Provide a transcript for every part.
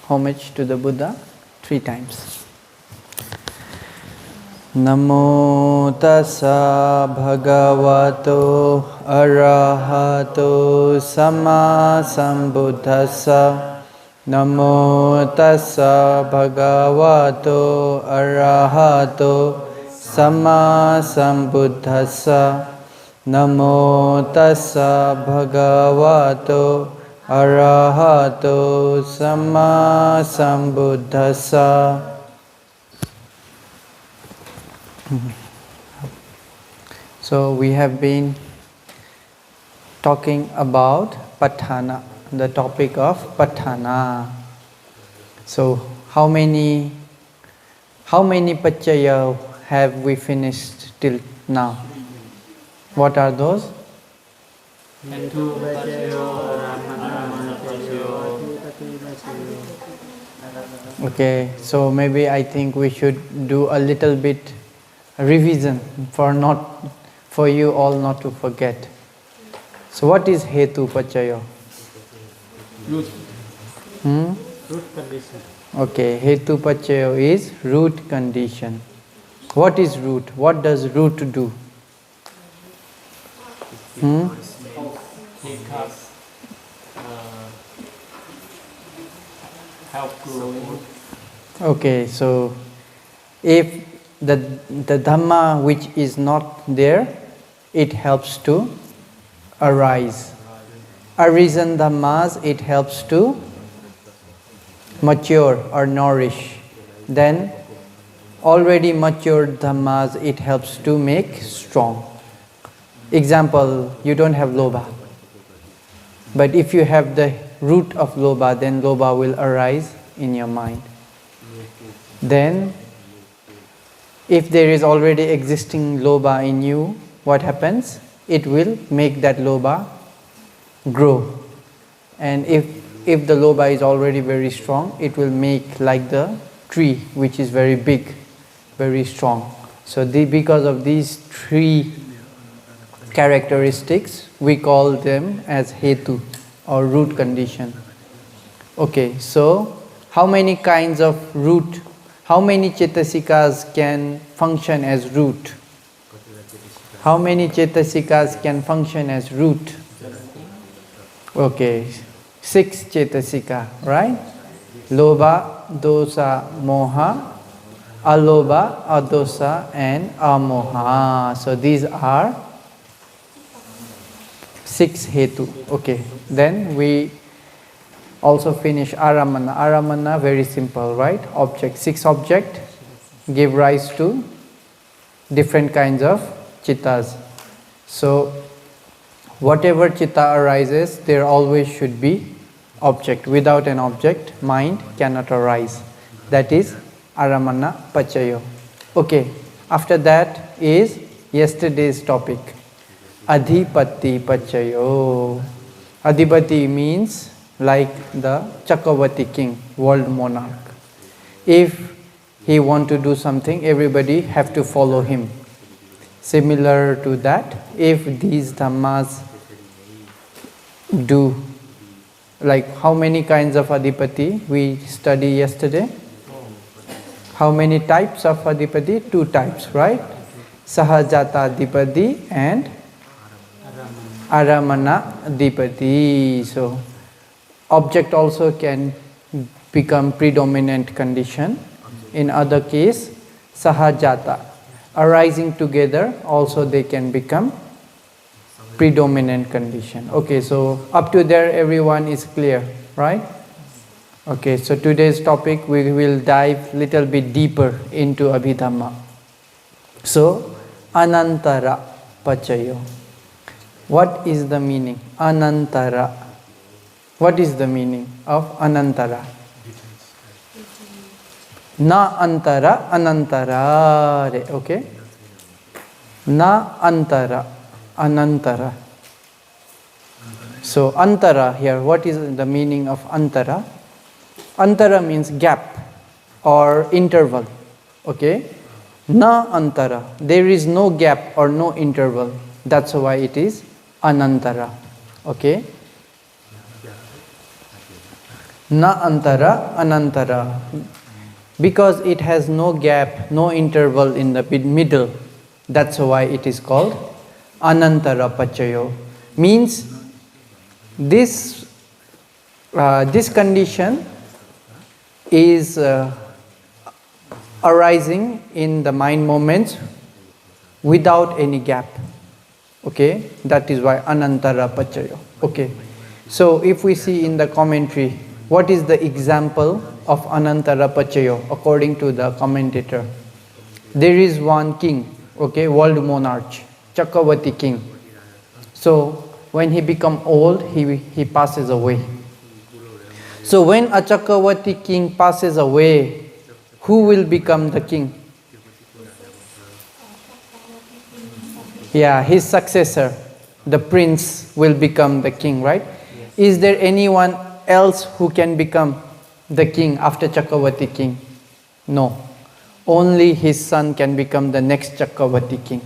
homage to the Buddha 3 times. Namo tassa bhagavato arahato sama sambuddhassa. Namo tassa bhagavato arahato sama sambuddhassa. Namo tassa bhagavato arahato sama sambuddhassa. So we have been talking about Patthana, the topic of Patthana. So how many Pachaya have we finished till now? What are those? Okay, so maybe I think we should do a little bit revision for you all not to forget. So what is Hetu Pachaya? Root. Root condition. Okay, Hetu Pachaya is root condition. What is root? What does root do? Help growing. Okay, so if the Dhamma which is not there, it helps to arise. Arisen Dhammas, it helps to mature or nourish. Then already matured Dhammas, it helps to make strong. Example, you don't have Lobha. But if you have the root of Lobha, then Lobha will arise in your mind. Then, if there is already existing Lobha in you, what happens? It will make that Lobha grow. And if the Lobha is already very strong, it will make like the tree which is very big, very strong. So because of these 3 characteristics, we call them as Hetu or root condition. Okay, so how many kinds of root, how many Cetasikas can function as root? How many Cetasikas can function as root? Okay, 6 Cetasika, right? Lobha, Dosa, Moha, Alobha, Adosa and Amoha. So these are 6 Hetu. Okay, then we also finish Aramana. Aramana, very simple, right? Object. 6 objects give rise to different kinds of Chittas. So whatever Chitta arises, there always should be object. Without an object, mind cannot arise. That is Aramana Pachayo. Okay, after that is yesterday's topic. Adhipati Pachayo. Adhipati means like the Chakravati king, world monarch. If he want to do something, everybody have to follow him. Similar to that, if these Dhammas do, like how many kinds of Adhipati we studied yesterday? How many types of Adhipati? 2 types, right? Sahajata Adhipati and Aramana Adhipati. So object also can become predominant condition. In other case, Sahajata, arising together, also they can become predominant condition. Okay, so up to there everyone is clear, right? Okay, so today's topic we will dive little bit deeper into Abhidhamma. So, Anantara Pachayo. What is the meaning? Anantara. What is the meaning of Anantara? Na antara, anantara. Okay? Na antara, anantara. So, antara here, what is the meaning of antara? Antara means gap or interval. Okay? Na antara. There is no gap or no interval. That's why it is anantara. Okay? Na antara, anantara. Because it has no gap, no interval in the middle. That's why it is called anantara pachayo. Means this condition is arising in the mind moments without any gap. Okay, that is why anantara pachayo. Okay, so if we see in the commentary, what is the example of anantara pachayo according to the commentator? There is one king, okay, world monarch, Chakravarti king. So when he become old, he passes away. So when a Chakravarti king passes away, who will become the king? Yeah, his successor, the prince, will become the king, right? Yes. Is there anyone else who can become the king after Chakravarti king? No. Only his son can become the next Chakravarti king.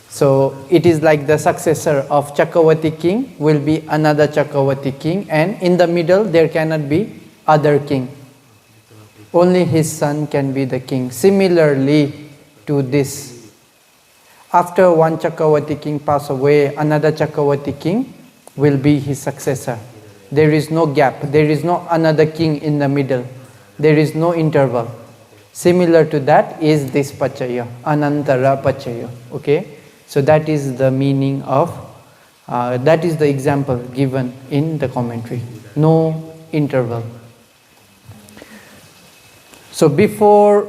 So it is like the successor of Chakravarti king will be another Chakravarti king, and in the middle there cannot be other king. Only his son can be the king. Similarly to this, after one Chakravarti king pass away, another Chakravarti king will be his successor. There is no gap. There is no another king in the middle. There is no interval. Similar to that is this pachaya, anantara pachaya. Okay, so that is the meaning of, that is the example given in the commentary. No interval. So before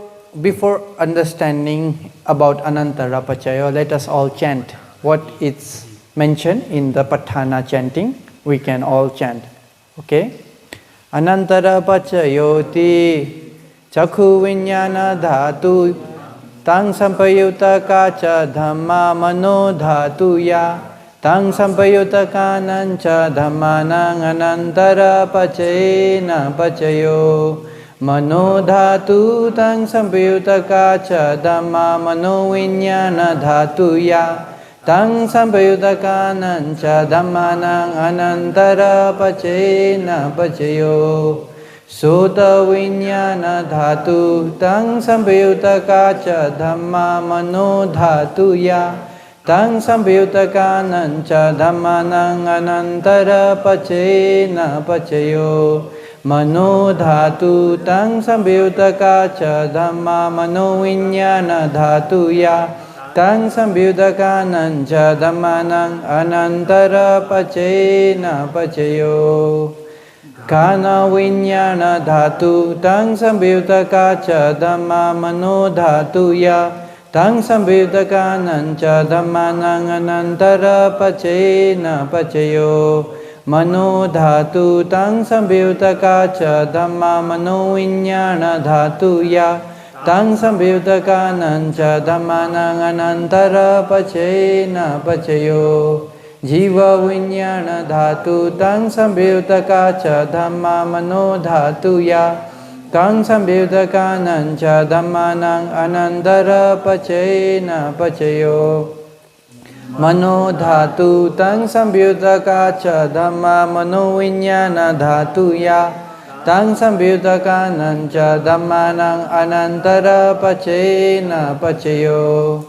understanding about anantara pachaya, let us all chant what is mentioned in the Patthana chanting. We can all chant. Okay? Anantara pachayoti chakhu vinyana dhatu tang sampayuta kacha dhamma mano dhatu ya tang sampayuta kanancha dhammanang anantara pachayena pachayo mano dhatu tang sampayuta kacha dhamma mano vinyana dhatu ya tang sampayuta kanancha dhammanang anantara pachayena pachayo sota vinyana dhatu tang sampayuta kacha dhamma mano dhatu ya tang sampayuta kanancha dhammanang anantara pachayena pachayo mano dhatu tang sampayuta kacha dhamma mano vinyana dhatu ya tang sampayuta kanancha dhammanang anantara pachayena pachayo kana vinyana dhatu tang sampayuta kacha dhamma mano dhatu ya tang sampayuta kanancha dhammanang anantara pachayena pachayo mano dhatu tang sampayuta kacha dhamma mano vinyana dhatu ya tang sampayuta kanancha dhammanang anantara pachayena pachayo jiva vinyana dhatu tang sampayuta kacha dhamma mano dhatu ya tang sampayuta kanancha dhammanang anantara pachayena pachayo mano dhatu tang sampayuta kacha dhamma mano vinyana dhatu ya tang sampayuta kanancha dhammanang anantara pachayena pachayo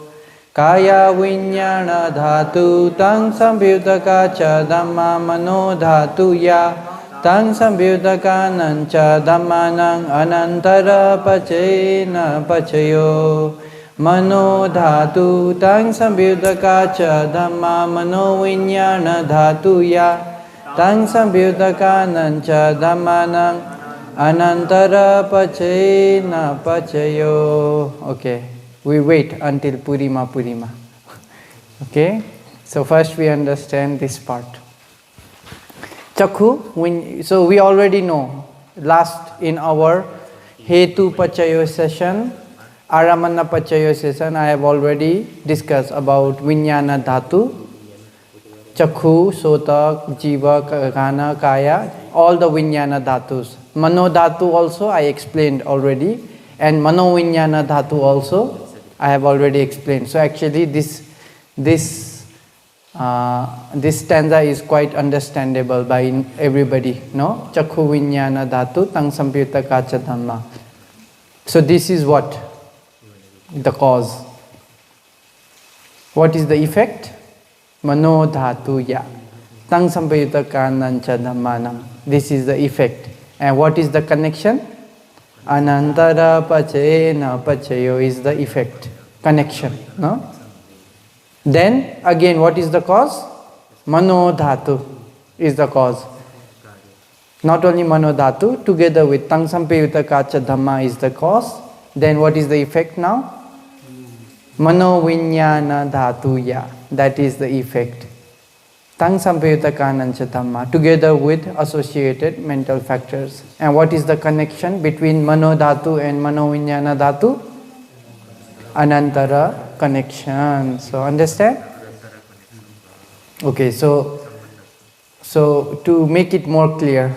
kaya vinyana dhatu tang sampayuta kacha dhamma mano dhatu ya tang sampayuta kanancha dhammanang anantara pachayena pachayo mano dhatu tang sampayuta kacha dhamma mano vinyana dhatu ya tang sampayuta kanancha dhammanang anantara pachayena pachayo. Okay, we wait until Purima. Okay, so first we understand this part. Chakhu, so we already know, last in our Hetu Pachayo session, Aramana Pachayo session, I have already discussed about Vinyana Dhatu, Chakhu, Sota, Jiva, Ghana, Kaya, all the Vinyana Dhatus. Mano Dhatu also I explained already, and Mano Vinyana Dhatu also I have already explained. So actually this This stanza is quite understandable by everybody, no? Chakhu vinyana dhatu tang sampyuta kacha dhamma. So this is what? The cause. What is the effect? Mano dhatu ya. Tang sampayuta kanancha dhammanam. This is the effect. And what is the connection? Anantara pachena pachayo is the effect. Connection. No? Then again, what is the cause? Mano dhatu is the cause. Not only mano dhatu, together with tang sampayuta kacha dhamma is the cause. Then what is the effect now? Mano vinyana dhatu ya. That is the effect. Tang sampayuta kanancha dhamma, together with associated mental factors. And what is the connection between mano dhatu and mano vinyana dhatu? Anantara connection. So understand? Okay, so to make it more clear,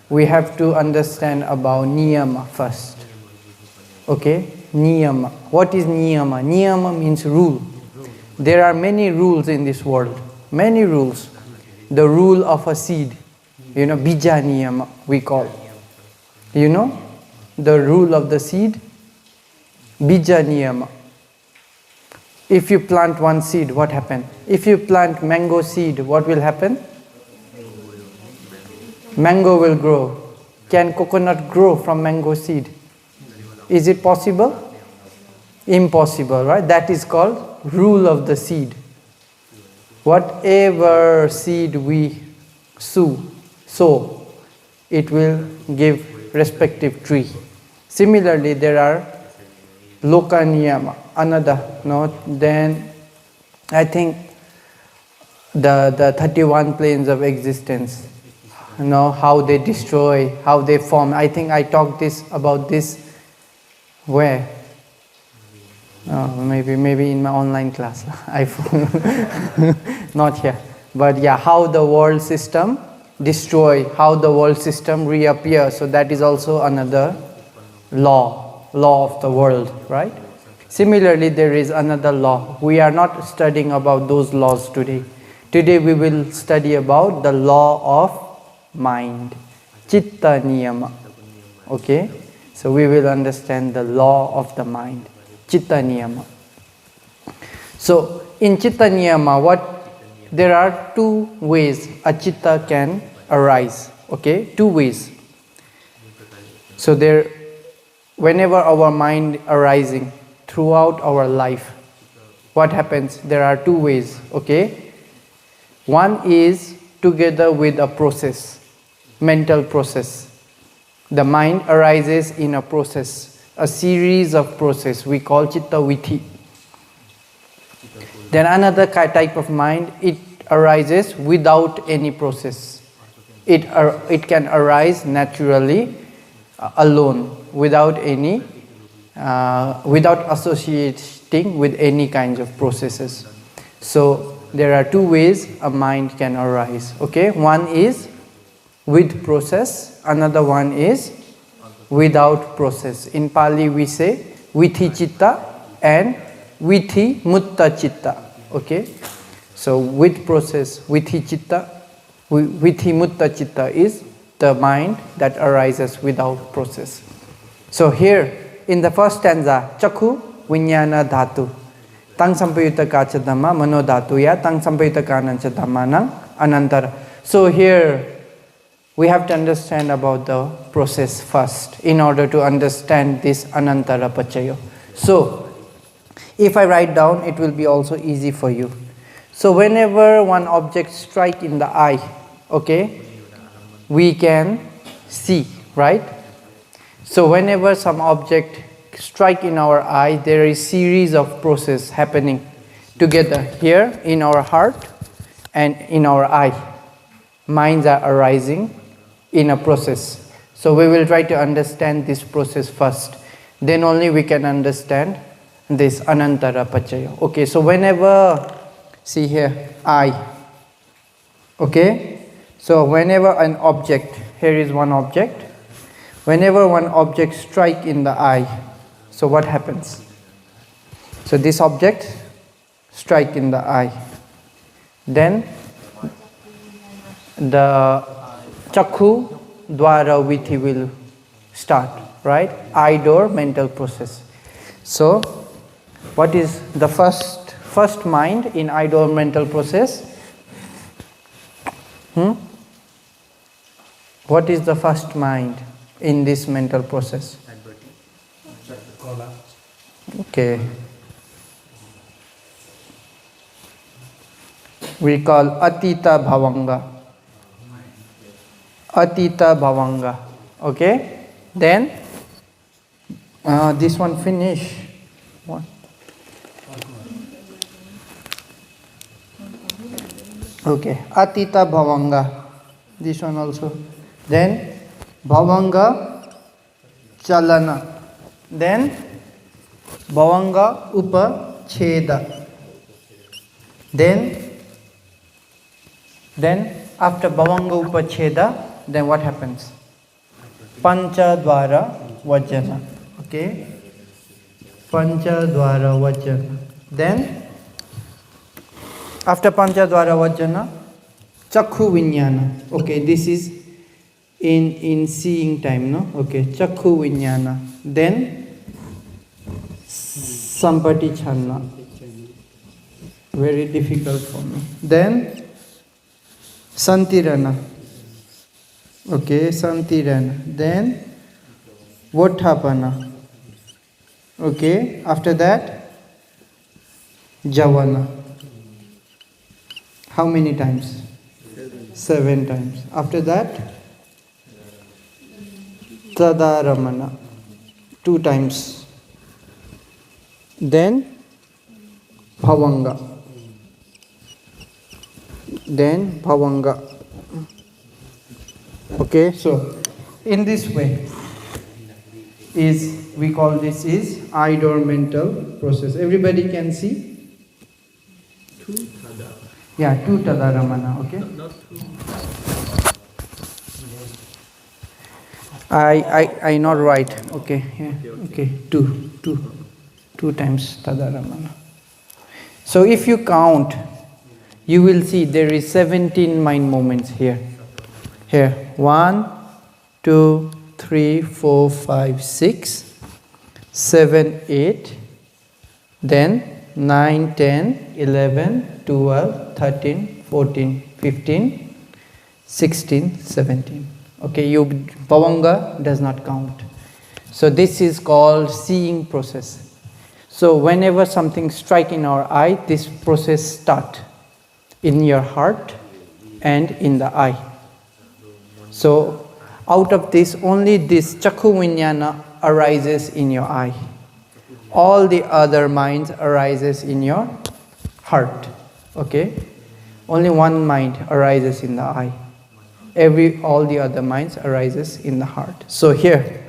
we have to understand about niyama first. Okay, niyama. What is niyama? Niyama means rule. There are many rules in this world. Many rules. The rule of a seed, bija niyama we call. The rule of the seed, bija niyama. If you plant one seed, what happens? If you plant mango seed, what will happen? Mango will grow. Can coconut grow from mango seed? Is it possible? Impossible, right? That is called rule of the seed. Whatever seed we sow, it will give respective tree. Similarly, there are loka niyama, another. Then I think the 31 planes of existence, how they destroy, how they form. I think I talked about this where? Maybe in my online class. Not here. But yeah, how the world system destroy, how the world system reappear. So that is also another law of the world, right? Similarly, there is another law. We are not studying about those laws today. Today we will study about the law of mind, chitta niyama. Okay? So we will understand the law of the mind, chitta niyama. So in chitta niyama, there are two ways a chitta can arise. Okay? Two ways. So whenever our mind arising throughout our life, what happens? There are two ways. Okay? One is together with a process, mental process. The mind arises in a process, a series of process we call chitta vithi. Then another type of mind, it arises without any process. It can arise naturally, alone, without associating with any kinds of processes. So there are two ways a mind can arise. Okay, one is with process, another one is without process. In Pali we say vithi chitta and vithi mutta chitta. Okay, so with process, vithi chitta, vithi mutta chitta is the mind that arises without process. So here in the first stanza, chakhu vinyana dhatu tang sampayuta kacha dhamma mano dhatu ya tang sampayuta kanancha dhammanang anantara. So here we have to understand about the process first in order to understand this anantara pachayo. So if I write down, it will be also easy for you. So whenever one object strike in the eye, okay, we can see, right? So whenever some object strike in our eye, there is series of process happening together here in our heart and in our eye. Minds are arising in a process. So we will try to understand this process first. Then only we can understand this anantara pachayo. Okay, so whenever, see here, eye. Okay, so whenever an object, here is one object. Whenever one object strike in the eye, so what happens? So this object strike in the eye. Then the chakhu dwara vithi will start, right? Eye door mental process. So what is the first mind in eye door mental process? What is the first mind in this mental process? Okay. We call Atita Bhavanga. Atita Bhavanga. Okay? Then, this one finish. What? Okay. Atita Bhavanga. This one also. Then, Bhavanga Chalana. Then, Bhavanga Upacheda. Then after Bhavanga Upacheda, then what happens? Pancha Dwara Vajana. Okay? Pancha Dwara Vajana. Then, after Pancha Dwara Vajana, Chakhu Vinyana. Okay, this is in seeing time, no? Okay, Chakhu Vinyana. Then, Sampati Channa. Very difficult for me. Then, Santirana. Okay, Santirana. Then, Votthapana. Okay, after that, Javana. How many times? 7 times. After that, Tadaramana. 2 times. Then, Bhavanga. Then Bhavanga. Okay, so in this way we call this is eye door mental process. Everybody can see? Yeah, 2 Tadaramana. Okay. I not right. Okay. Yeah. Okay. 2 times Tadaramana. So if you count, you will see there is 17 mind movements here. Here, 1, 2, 3, 4, 5, 6, 7, 8, then 9, 10, 11, 12, 13, 14, 15, 16, 17. Okay, Bhavanga does not count. So this is called seeing process. So whenever something strikes in our eye, this process starts in your heart and in the eye. So out of this, only this Chakhu Vinyana arises in your eye. All the other minds arises in your heart. Okay? Only one mind arises in the eye. All the other minds arises in the heart. So here.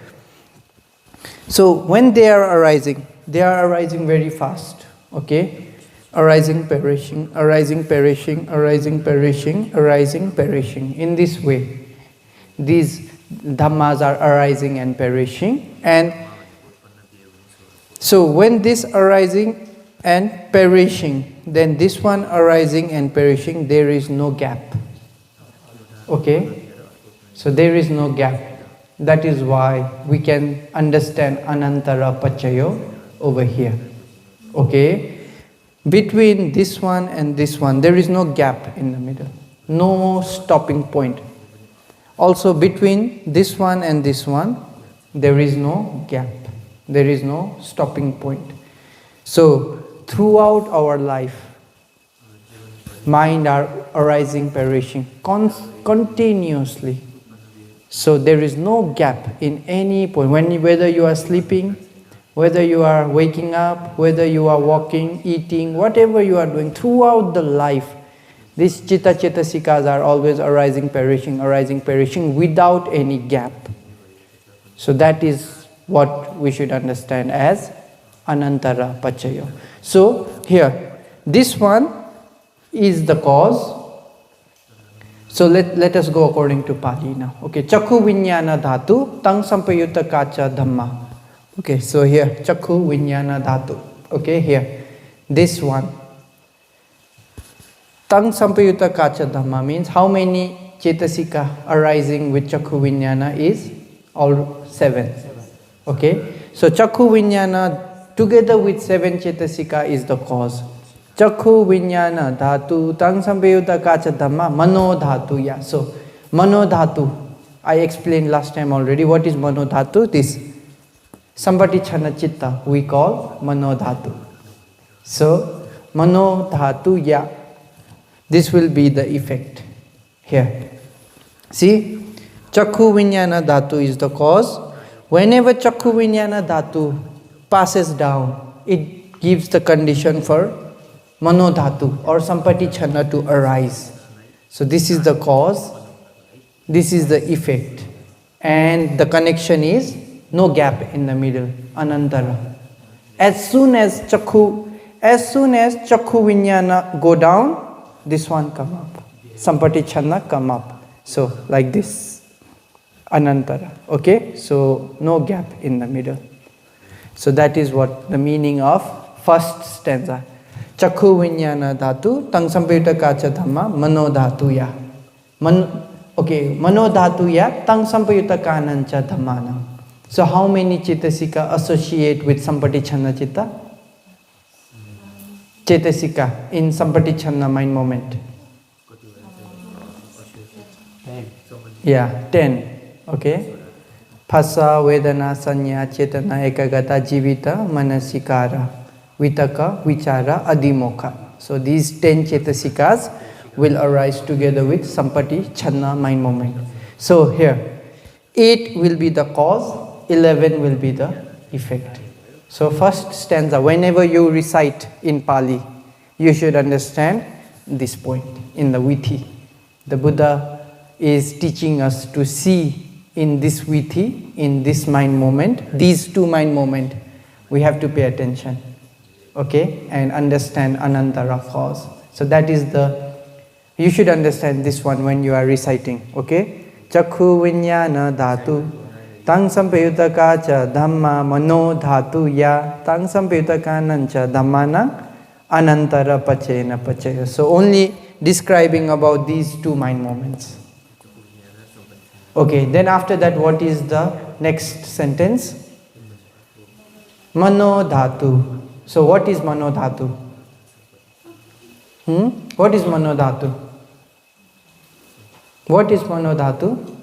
So when they are arising very fast. Okay? Arising, perishing, arising, perishing, arising, perishing, arising, perishing. In this way, these dhammas are arising and perishing. And so when this arising and perishing, then this one arising and perishing, there is no gap. Okay? So there is no gap. That is why we can understand Anantara Pachayo over here. Okay? Between this one and this one, there is no gap in the middle. No stopping point. Also between this one and this one, there is no gap. There is no stopping point. So throughout our life, mind are arising, perishing continuously. So there is no gap in any point. Whether you are sleeping, whether you are waking up, whether you are walking, eating, whatever you are doing, throughout the life, these chitta chetasikas are always arising, perishing without any gap. So that is what we should understand as Anantara Pachayo. So here, this one is the cause. So let us go according to Pali now. Okay, Chakhu Vinyana Dhatu, Tang Sampayutta Kacha Dhamma. Okay, so here, Chakhu Vinyana Dhatu. Okay, here, this one. Tang sampayuta kacha dhamma means how many chetasika arising with chakhu vinyana is all 7. Okay, so chakhu vinyana together with 7 chetasika is the cause. Chakhu vinyana dhatu tang sampayuta kacha dhamma mano dhatu ya. So mano dhatu, I explained last time already. What is mano dhatu? This Sampati chana chitta we call mano dhatu. So mano dhatu ya, this will be the effect here. See, chakhu vinyana dhatu is the cause. Whenever chakhu vinyana dhatu passes down, it gives the condition for mano dhatu or sampati chana to arise. So this is the cause, this is the effect, and the connection is no gap in the middle, anantara. As soon as chakhu vinyana go down, this one come up, sampati chana come up. So like this, anantara. Okay, so no gap in the middle. So that is what the meaning of first stanza. Chakhu vinyana dhatu tang sampayuta kacha dhamma mano dhatu ya. Mano dhatu ya tang sampayuta kanancha dhammana. So how many chetasika associate with sampati chana chitta? Chetasika in sampati chana mind moment. Yeah, 10. Okay. Phasa, Vedana, Sanya, Chetana, Ekagata, Jivita, Manasikara, Vitaka, Vichara, Adimokha. So these 10 chetasikas will arise together with Sampati, Chana, mind moment. So here, 8 will be the cause, 11 will be the effect. So first stanza, whenever you recite in Pali, you should understand this point in the Vithi. The Buddha is teaching us to see in this Vithi, in this mind moment, these two mind moment, we have to pay attention, okay, and understand Anantara cause. So that is you should understand this one when you are reciting, okay. Chakhu vinyana dhatu, tang sampayuta kacha dhamma mano dhatu ya, tang sampayuta kanancha dhammana anantara pachena pachaya. So only describing about these two mind moments. Okay, then after that, what is the next sentence? Mano dhatu. So what is mano dhatu? What is mano dhatu? What is mano dhatu?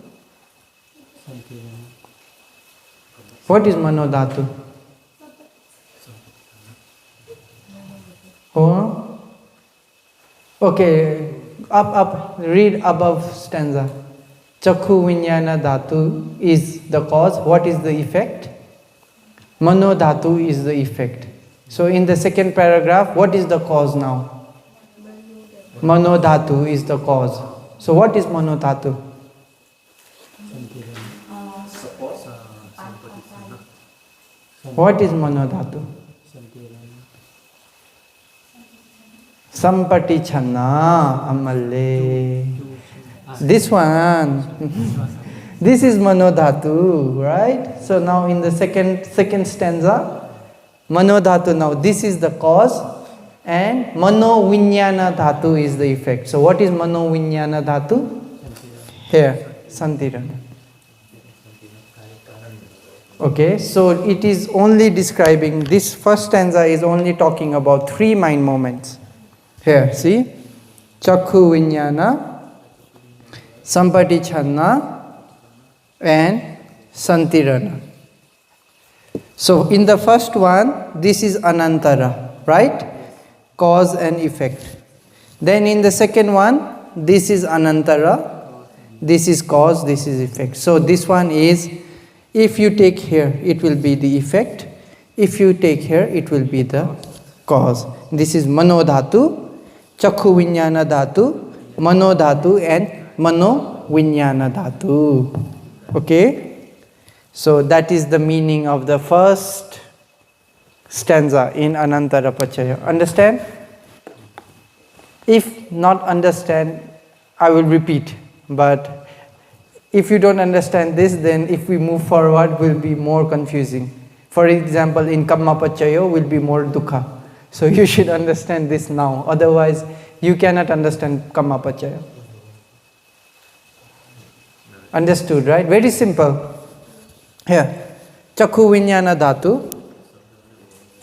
What is mano dhatu? Oh? Okay, up, read above stanza. Chakhu vinyana dhatu is the cause. What is the effect? Mano dhatu is the effect. So in the second paragraph, what is the cause now? Mano dhatu is the cause. So what is mano dhatu? What is mano dhatu? Sampati chana amalle. This one. This is mano dhatu, right? So now in the second stanza, mano dhatu, now this is the cause and mano vinyana dhatu is the effect. So what is mano vinyana dhatu? Here, santirana. Okay, so it is only describing, this first stanza is only talking about 3 mind moments. Here, see? Chakhu vinyana, sampati chana, and santirana. So in the first one, this is anantara, right? Cause and effect. Then in the second one, this is anantara, this is cause, this is effect. So this one is, if you take here, it will be the effect. If you take here, it will be the cause. This is mano dhatu, chakhu vinyana dhatu, mano dhatu, and mano vinyana dhatu. Okay? So that is the meaning of the first stanza in Anantara Pachaya. Understand? If not understand, I will repeat. But if you don't understand this, then if we move forward, will be more confusing. For example, in Kamma Pachaya will be more dukkha. So you should understand this now. Otherwise, you cannot understand Kamapachaya. Understood, right? Very simple. Here, Chakhu Vinyana Dhatu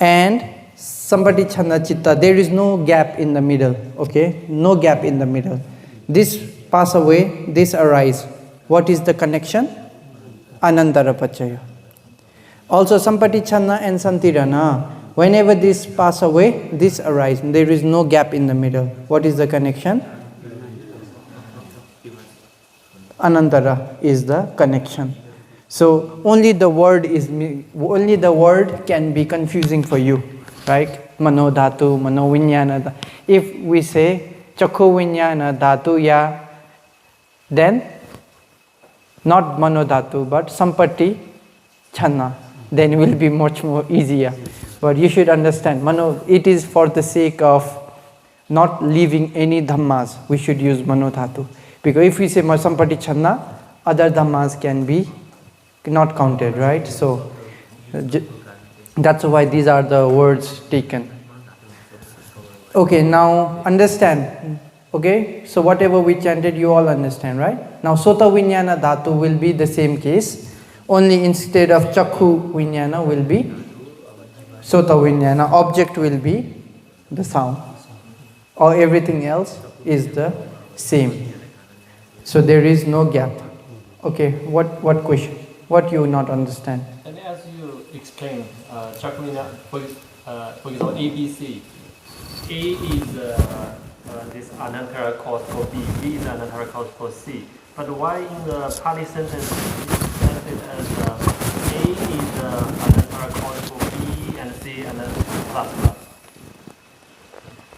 and Sampati Chanda Chitta. There is no gap in the middle. Okay? No gap in the middle. This pass away, this arise. What is the connection? Anantara Pachaya. Also, Sampati Chanda and Santirana. Whenever this pass away, this arise. There is no gap in the middle. What is the connection? Anantara is the connection. So only the word can be confusing for you, right? Mano dhatu, mano vinyana. If we say chakhu vinyana dhatu ya, then not mano dhatu but sampati chana, then it will be much more easier. But you should understand, mano, it is for the sake of not leaving any dhammas. We should use mano dhatu. Because if we say sampati chana, other dhammas can be not counted, right? So that's why these are the words taken. Okay, now understand. Okay, so whatever we chanted, you all understand, right? Now Sota Vinyana Dhatu will be the same case. Only instead of Chakhu Vinyana will be Sota Vinyana. Object will be the sound. Or everything else is the same. So there is no gap. Okay, what question? What you not understand? And as you explained, Chakrina, for example, ABC, A is this Anantara cause for B, B is Anantara cause for C. But why in the Pali sentence it's translated as A is Anantara cause for B and C and then plus plus?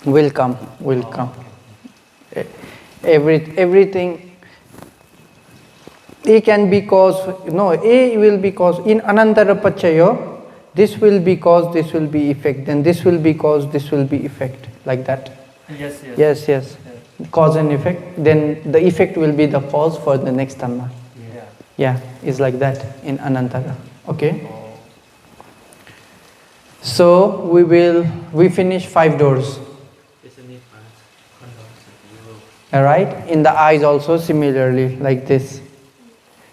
Will come. Everything. A can be cause, no, A will be cause. In Anantara Pachaya, this will be cause, this will be effect. Then this will be cause, this will be effect. Like that. Yes. Cause and effect. Then the effect will be the cause for the next dhamma. Yeah, it's like that in Anantara. Okay. So we finish 5 doors. Alright. In the eyes also similarly like this.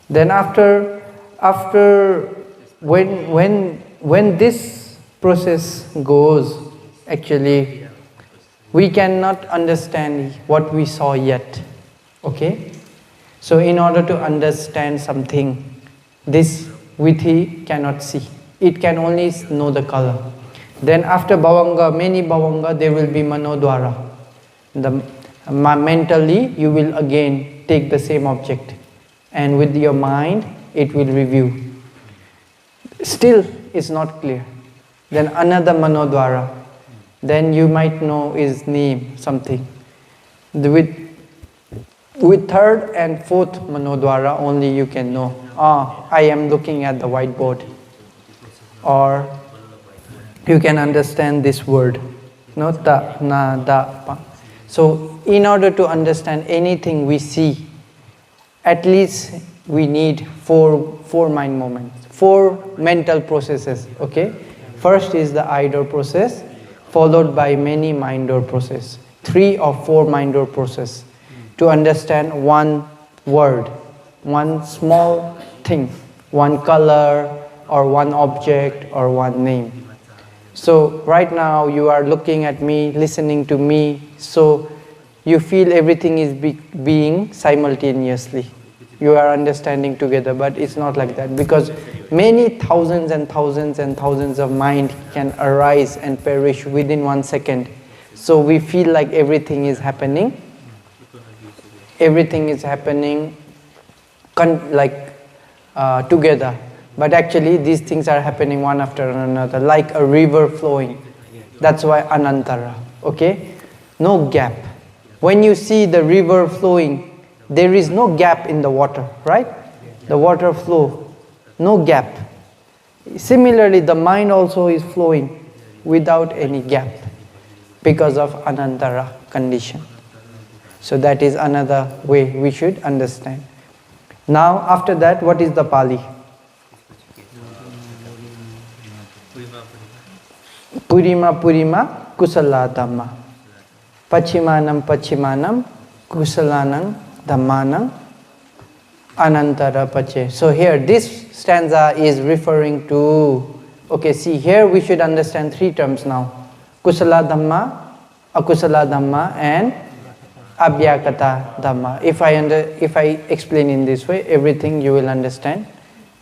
Then after when this process goes, actually we cannot understand what we saw yet. Okay? So in order to understand something, this vidhi cannot see. It can only know the color. Then after bhavanga, many bhavanga, there will be manodwara. Mentally you will again take the same object. And with your mind, it will review. Still, it's not clear. Then another manodwara. Then you might know his name, something. With third and fourth manodwara, only you can know. I am looking at the whiteboard. Or you can understand this word. No, ta, na, da, pa. So, in order to understand anything we see, at least we need four mind moments, 4 mental processes, okay? First is the eye door process, followed by many mind door process, 3 or 4 mind door process to understand one word, one small thing, one color or one object or one name. So right now you are looking at me, listening to me, so you feel everything is being simultaneously. You are understanding together, but it's not like that, because many thousands and thousands and thousands of mind can arise and perish within 1 second. So we feel like everything is happening. Everything is happening together. But actually these things are happening one after another, like a river flowing. That's why Anantara, okay? No gap. When you see the river flowing, there is no gap in the water, right? The water flow, no gap. Similarly, the mind also is flowing without any gap because of Anantara condition. So that is another way we should understand. Now, after that, what is the Pali? Purima Purima kusala dhamma. Pachimanam pachimanam kusalanam dhammanam anantara pache. So here this stanza is referring to, okay, see here we should understand three terms now. Kusala dhamma, akusala dhamma and abhyagata dhamma. If I explain in this way, everything you will understand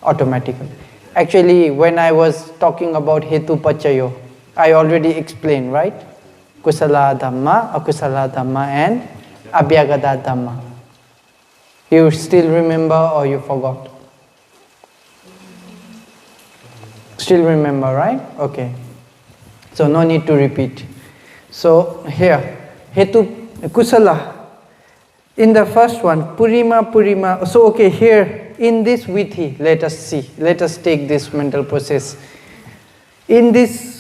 automatically. Actually, when I was talking about hetu pachayo, I already explained, right? Kusala dhamma, akusala dhamma and abhyagata dhamma. You still remember or you forgot? Still remember, right? Okay. So no need to repeat. So here, hetu kusala. In the first one, purima. So okay, here in this vithi, let us see. Let us take this mental process. In this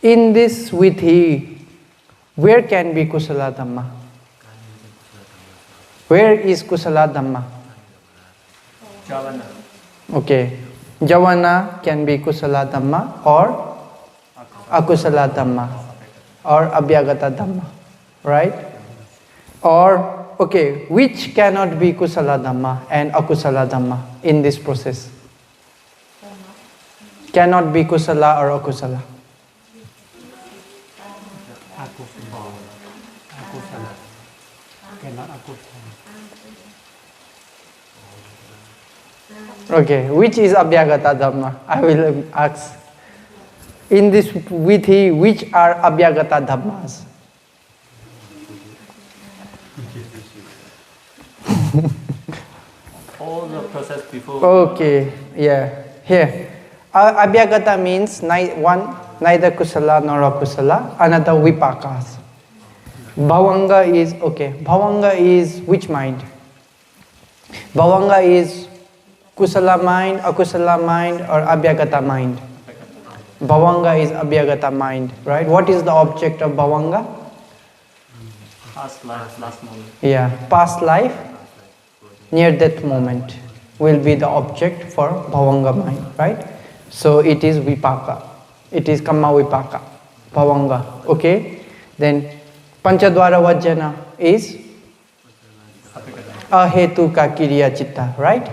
vithi, where can be kusala dhamma? Where is kusala dhamma? Javana. Okay. Javana can be kusala dhamma or akusala dhamma or abhyagata dhamma, right? Or, okay, which cannot be kusala dhamma and akusala dhamma in this process? Cannot be kusala or akusala. Okay, which is abhyagata dhamma? I will ask. In this vithi, which are abhyagata dhammas? All the process before. Okay, yeah. Here, abhyagata means neither kusala nor akusala, another vipakas. Bhavanga is, okay, bhavanga is which mind? Bhavanga is kusala mind, akusala mind or abhyagata mind? Bhavanga is abhyagata mind, right? What is the object of bhavanga? Past life, last moment. Yeah, past life, near death moment will be the object for bhavanga mind, right? So it is vipaka. It is kamma vipaka, bhavanga, okay? Then panchadvara vajjana is ahetuka kiriya chitta, right?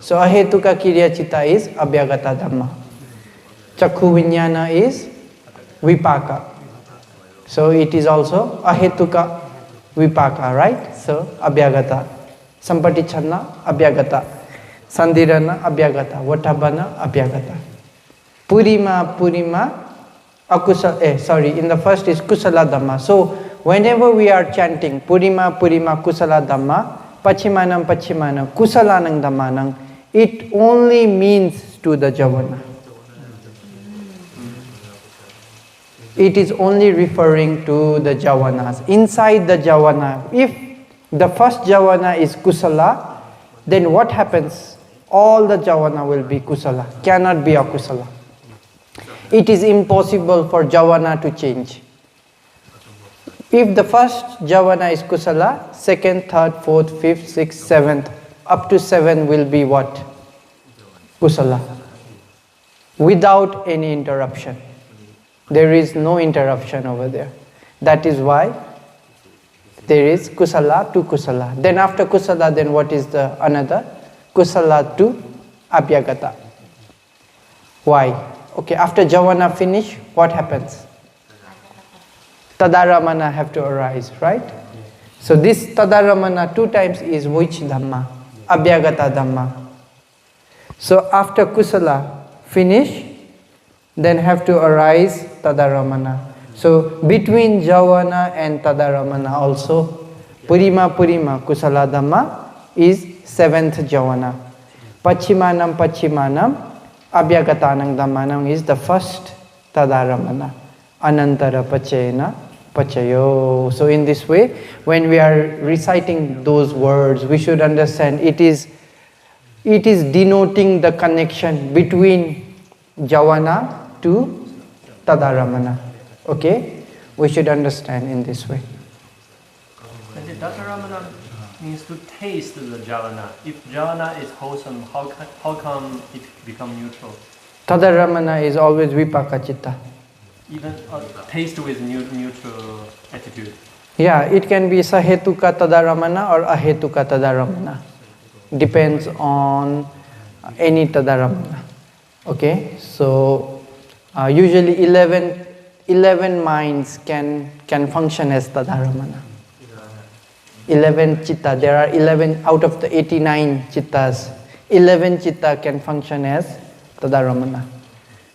So ahetuka kiriya chitta is abhyagata dhamma. Chakhu vinyana is vipaka. So it is also ahetuka vipaka, right? So abhyagata. Sampatichana abhyagata. Sandhirana abhyagata. Vatabana abhyagata. Purima akusala, in the first is kusala dhamma. So whenever we are chanting purima kusala dhamma, pachimanam kusalanang dhammanang, it only means to the javana. It is only referring to the javanas. Inside the javana, if the first javana is kusala, then what happens? All the javana will be kusala, cannot be akusala. It is impossible for javana to change. If the first javana is kusala, second, third, fourth, fifth, sixth, seventh, up to 7 will be what? Kusala. Without any interruption. There is no interruption over there. That is why there is kusala to kusala. Then after kusala, then what is the another? Kusala to abhyagata. Why? Okay, after javana finish, what happens? Tadaramana have to arise, right? So this tadaramana 2 times is which dhamma? Abhyagata dhamma. So after kusala finish, then have to arise tadaramana. So between javana and tadaramana also, purima kusala dhamma is 7th javana. Pachimanam abhyagatanang dhammanam is the first tadaramana. Anantara pachena pachayo. So in this way, when we are reciting those words, we should understand it is denoting the connection between javana to tadaramana. Okay? We should understand in this way. And the tadaramana means to taste the javana. If javana is wholesome, how come it become neutral? Tadaramana is always vipaka chitta. Even taste with neutral attitude. Yeah, it can be sahetuka tadaramana or ahetuka tadaramana. Depends on any tadaramana. Okay, so usually 11 minds can function as tadaramana. 11 chitta, there are 11 out of the 89 chittas. 11 chitta can function as tadaramana.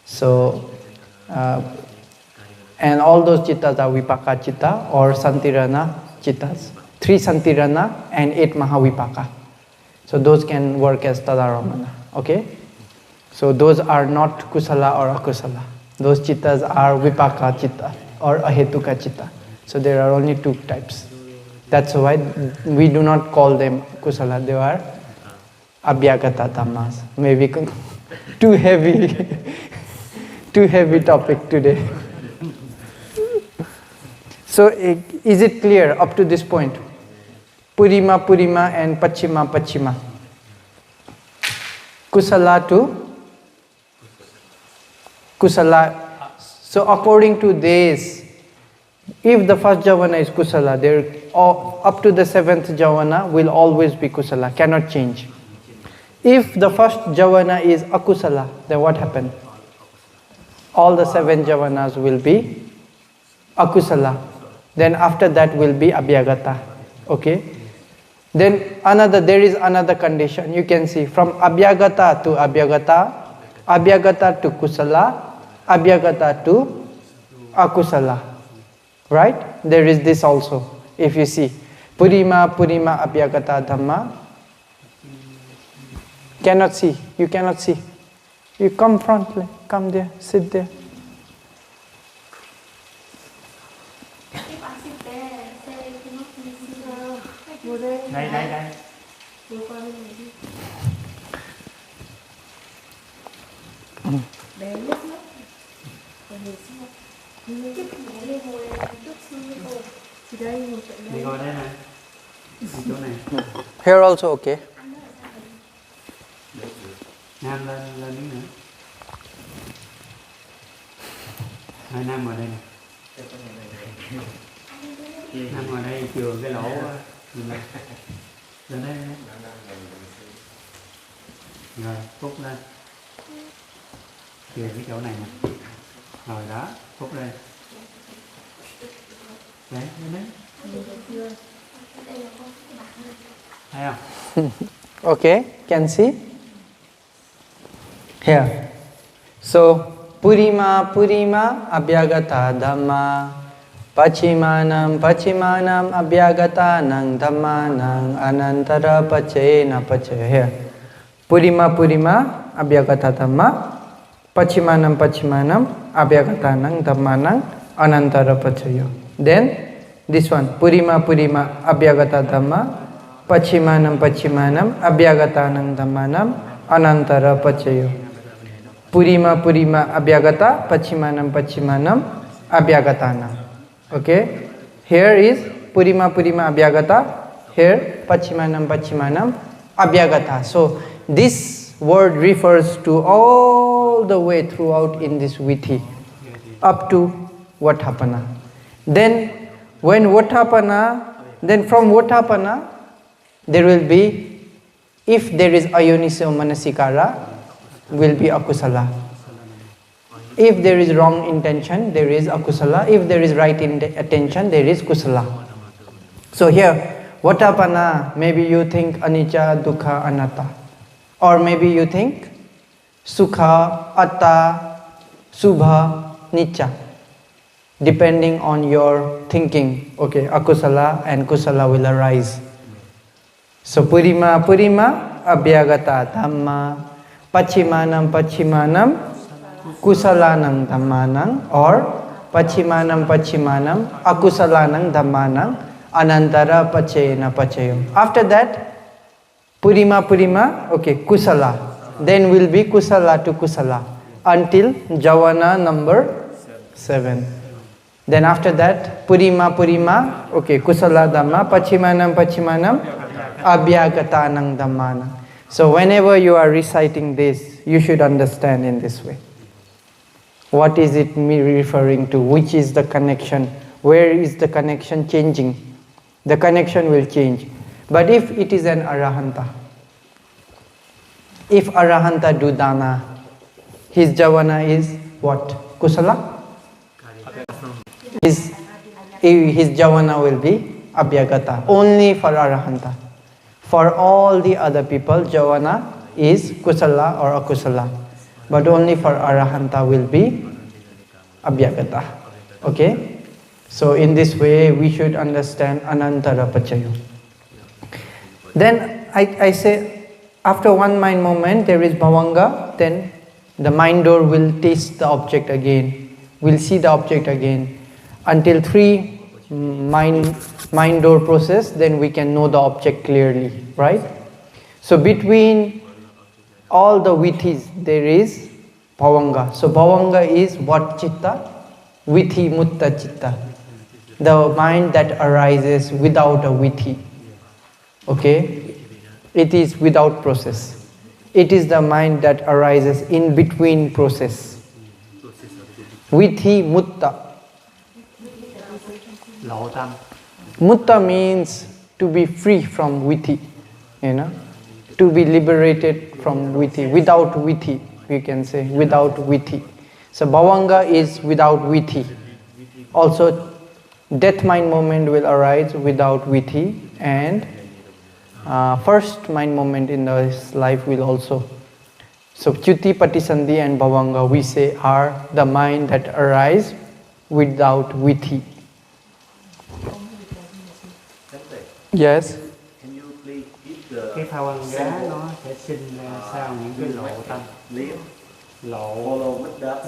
So, and all those chittas are vipaka chitta or santirana chittas. 3 santirana and 8 mahavipaka. So those can work as tadaramana. Okay? So those are not kusala or akusala. Those chittas are vipaka chitta or ahetuka chitta. So there are only 2 types. That's why we do not call them kusala. They are abhyagata dhammas. Maybe too heavy, too heavy topic today. So is it clear up to this point? Purima, Purima and Pachima, Pachima. Kusala to Kusala. So according to this, if the first javana is Kusala, there up to the 7th javana will always be Kusala, cannot change. If the first javana is Akusala, then what happened? All the 7 javanas will be Akusala. Then after that will be Abhyagata. Okay? Then there is another condition. You can see from Abhyagata to Abhyagata, Abhyagata to Kusala, Abhyagata to Akusala. Right? There is this also. If you see, Purima, Purima, Abhyagata Dhamma. Cannot see. You cannot see. You come front, come there, sit there. Đây, đây, đây. Đi ngồi đây này. Chỗ này. Here also okay. Nam lên miếng nữa. Hai Nam ngồi đây nè. Nam ngồi đây chừa cái lỗ. Lên đây. Rồi, Phúc lên. Chừa cái chỗ này nè. Rồi đó, Phúc lên. Đấy, lên đấy. Thấy không? Okay, can see? Here. So, Purima, Purima, Abhyagata Dhamma. Pachimanam, Pachimanam, Abhyagata Nang Dhamma Nang Anantara Pachena Pachaya. Here. Purima, Purima, Abhyagata Dhamma. Pachimanam, Pachimanam, Abhyagata Nang Dhamma Nang Anantara Pachaya. Then, this one. Purima, Purima, Abhyagata Dhamma. Pachimanam, Pachimanam, Abhyagata Nang Dhamma Nang Anantara Pachaya. Purima, Purima, Abhyagata, Pachimanam, Pachimanam, Abhyagatanam. Okay? Here is Purima, Purima, Abhyagata. Here, Pachimanam, Pachimanam, Abhyagata. So, this word refers to all the way throughout in this Vithi, up to Vatthapana. Then, when Vatthapana, then from Vatthapana, there will be, if there is Ayoniso Manasikara, will be Akusala. If there is wrong intention, there is Akusala. If there is right attention, there is Kusala. So here, Vatthapana, maybe you think Anicca, Dukkha, Anatta. Or maybe you think Sukha, Atta, Subha, Nicca. Depending on your thinking, okay, Akusala and Kusala will arise. So Purima, Purima, Abhyagata Dhamma. Pachimanam, Pachimanam, Kusalanang Dhammanang, or Pachimanam, Pachimanam, Akusalanang Dhammanang, Anantara Pachena Pachayam. After that, Purima, Purima, okay, Kusala. Then will be Kusala to Kusala until Javana number 7. Then after that, Purima, Purima, okay, Kusala Dhamma, Pachimanam, Pachimanam, Abhyagatanang Dhammanang. So whenever you are reciting this, you should understand in this way. What is it me referring to? Which is the connection? Where is the connection changing? The connection will change. But if it is an arahanta, if arahanta do dana, his javana is what? Kusala? His javana will be abhyagata, only for arahanta. For all the other people, javana is kusala or akusala. But only for arahanta will be abhyagata. Okay? So in this way, we should understand anantara pachayo. Then I say, after one mind moment, there is bhavanga, then the mind door will taste the object again, will see the object again. Until 3 mind door process, then we can know the object clearly, right? So between all the vithis, there is bhavanga. So bhavanga is what chitta? Vithi mutta chitta. The mind that arises without a vithi. Okay? It is without process. It is the mind that arises in between process. Vithi mutta. Mutta means to be free from vithi. To be liberated from vithi. Without vithi, we can say. Without vithi. So bhavanga is without vithi. Also, death mind moment will arise without vithi, and first mind moment in this life will also. So Chuti, Patisandhi and Bhavanga, we say, are the mind that arise without vithi. Yes. Can you please give the Cái Bhavanga nó sẽ sinh ra sau những cái lộ tâm,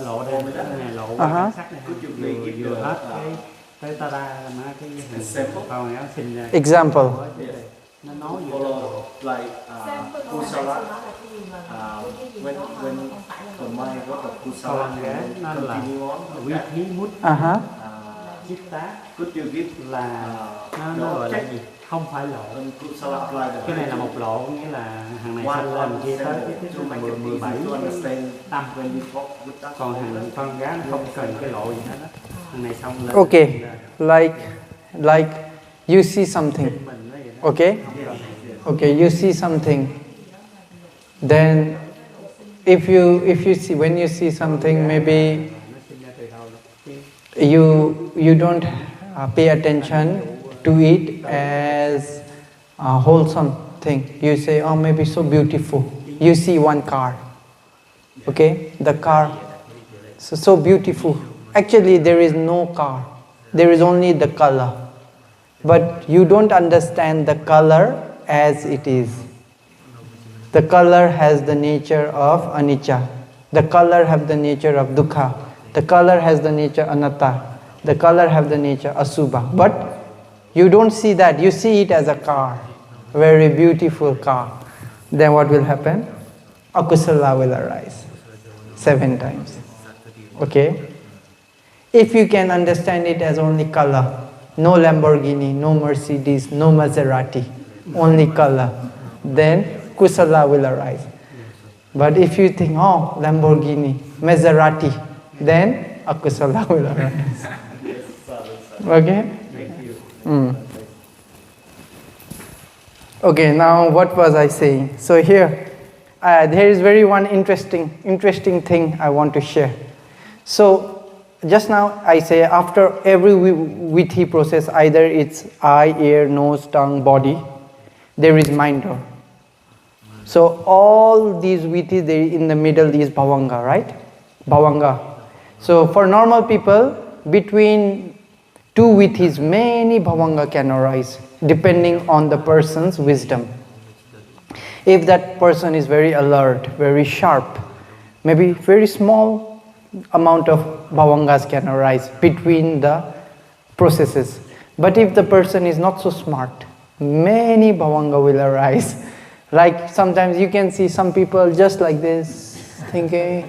lộ đây này, lộ quan sắc này, vừa hết cái tada mà cái hình Bhavanga sinh ra. Example. Nó nói gì follow like kusala when the mind got the kusala Bhavanga nó là continue on vi thí mút chitta, could you give là nó gọi là gì? Không phải lộ. kusala like Cái này là một lộ, nghĩa là hàng này sinh lên kia tới cái thứ 17 tâm. Còn hàng con gái nó không cần cái lộ gì hết á. Hàng này xong lên. Okay, like you see something. Okay? Okay, you see something. Then if you see, when you see something, maybe you don't pay attention to it as a wholesome thing. You say, oh, maybe so beautiful. You see one car. Okay? The car. So beautiful. Actually, there is no car. There is only the color. But you don't understand the color as it is. The color has the nature of anicca. The color has the nature of dukkha. The color has the nature anatta. The color has the nature asubha. But you don't see that. You see it as a car. Very beautiful car. Then what will happen? Akusala will arise. 7 times. Okay? If you can understand it as only color, no Lamborghini, no Mercedes, no Maserati, only color, then kusala will arise. But if you think, oh, Lamborghini, Maserati, then akusala will arise. Okay? Okay, now what was I saying? So here, there is very one interesting thing I want to share. So, just now I say after every vithi process, either it's eye, ear, nose, tongue, body, there is mind door. So all these vithis, in the middle is bhavanga, right? Bhavanga. So for normal people, between 2 vithis, many bhavanga can arise, depending on the person's wisdom. If that person is very alert, very sharp, maybe very small amount of bhavangas can arise between the processes. But if the person is not so smart, many bhavanga will arise. Like sometimes you can see some people just like this, thinking.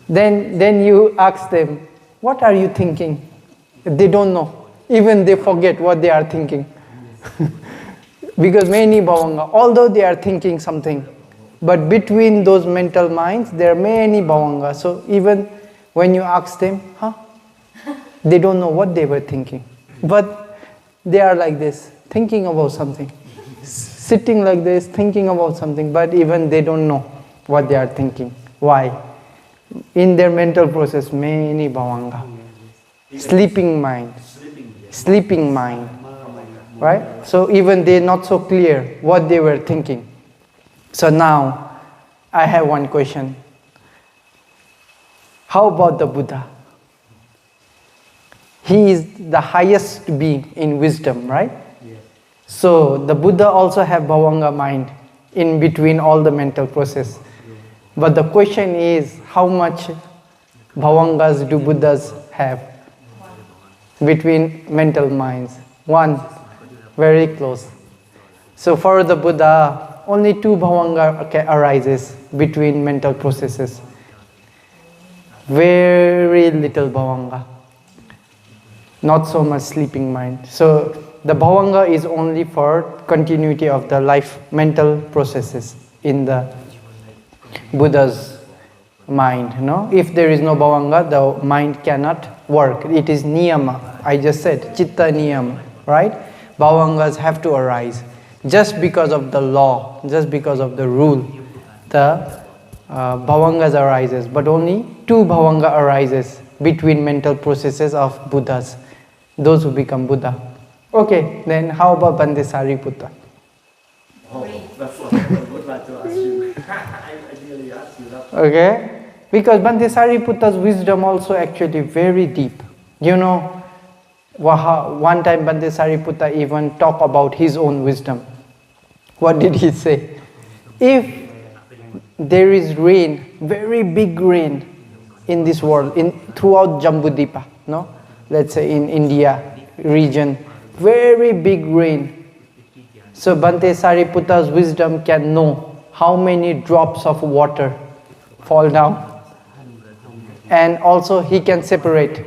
Then you ask them, what are you thinking? They don't know. Even they forget what they are thinking. Because many bhavanga, although they are thinking something, but between those mental minds, there are many bhavangas. So even When you ask them, huh? They don't know what they were thinking. But they are like this, thinking about something. Sitting like this, thinking about something, but even they don't know what they are thinking. Why? In their mental process, many bhavanga. Sleeping mind. Sleeping mind. Right? So even they're not so clear what they were thinking. So now, I have one question. How about the Buddha? He is the highest being in wisdom, right? Yes. So the Buddha also have bhavanga mind in between all the mental process. But the question is, how much bhavangas do Buddhas have between mental minds? One, very close. So for the Buddha, only 2 bhavanga arises between mental processes. Very little bhavanga. Not so much sleeping mind. So the bhavanga is only for continuity of the life mental processes in the Buddha's mind. No? If there is no bhavanga, the mind cannot work. It is niyama. I just said, chitta niyama, right? Bhavangas have to arise. Just because of the law, just because of the rule, the bhavangas arises. But only 2 bhavanga arises between mental processes of Buddhas, those who become Buddha. Okay, then how about Bhante Sariputta? Oh, that's what I would like to ask you. I ideally ask you that. Okay, because Bhante Sariputta's wisdom also actually very deep. You know, one time Bhante Sariputta even talked about his own wisdom. What did he say? If there is rain, very big rain in this world, throughout Jambudipa, no? Let's say in India region, very big rain. So Bhante Sariputta's wisdom can know how many drops of water fall down. And also he can separate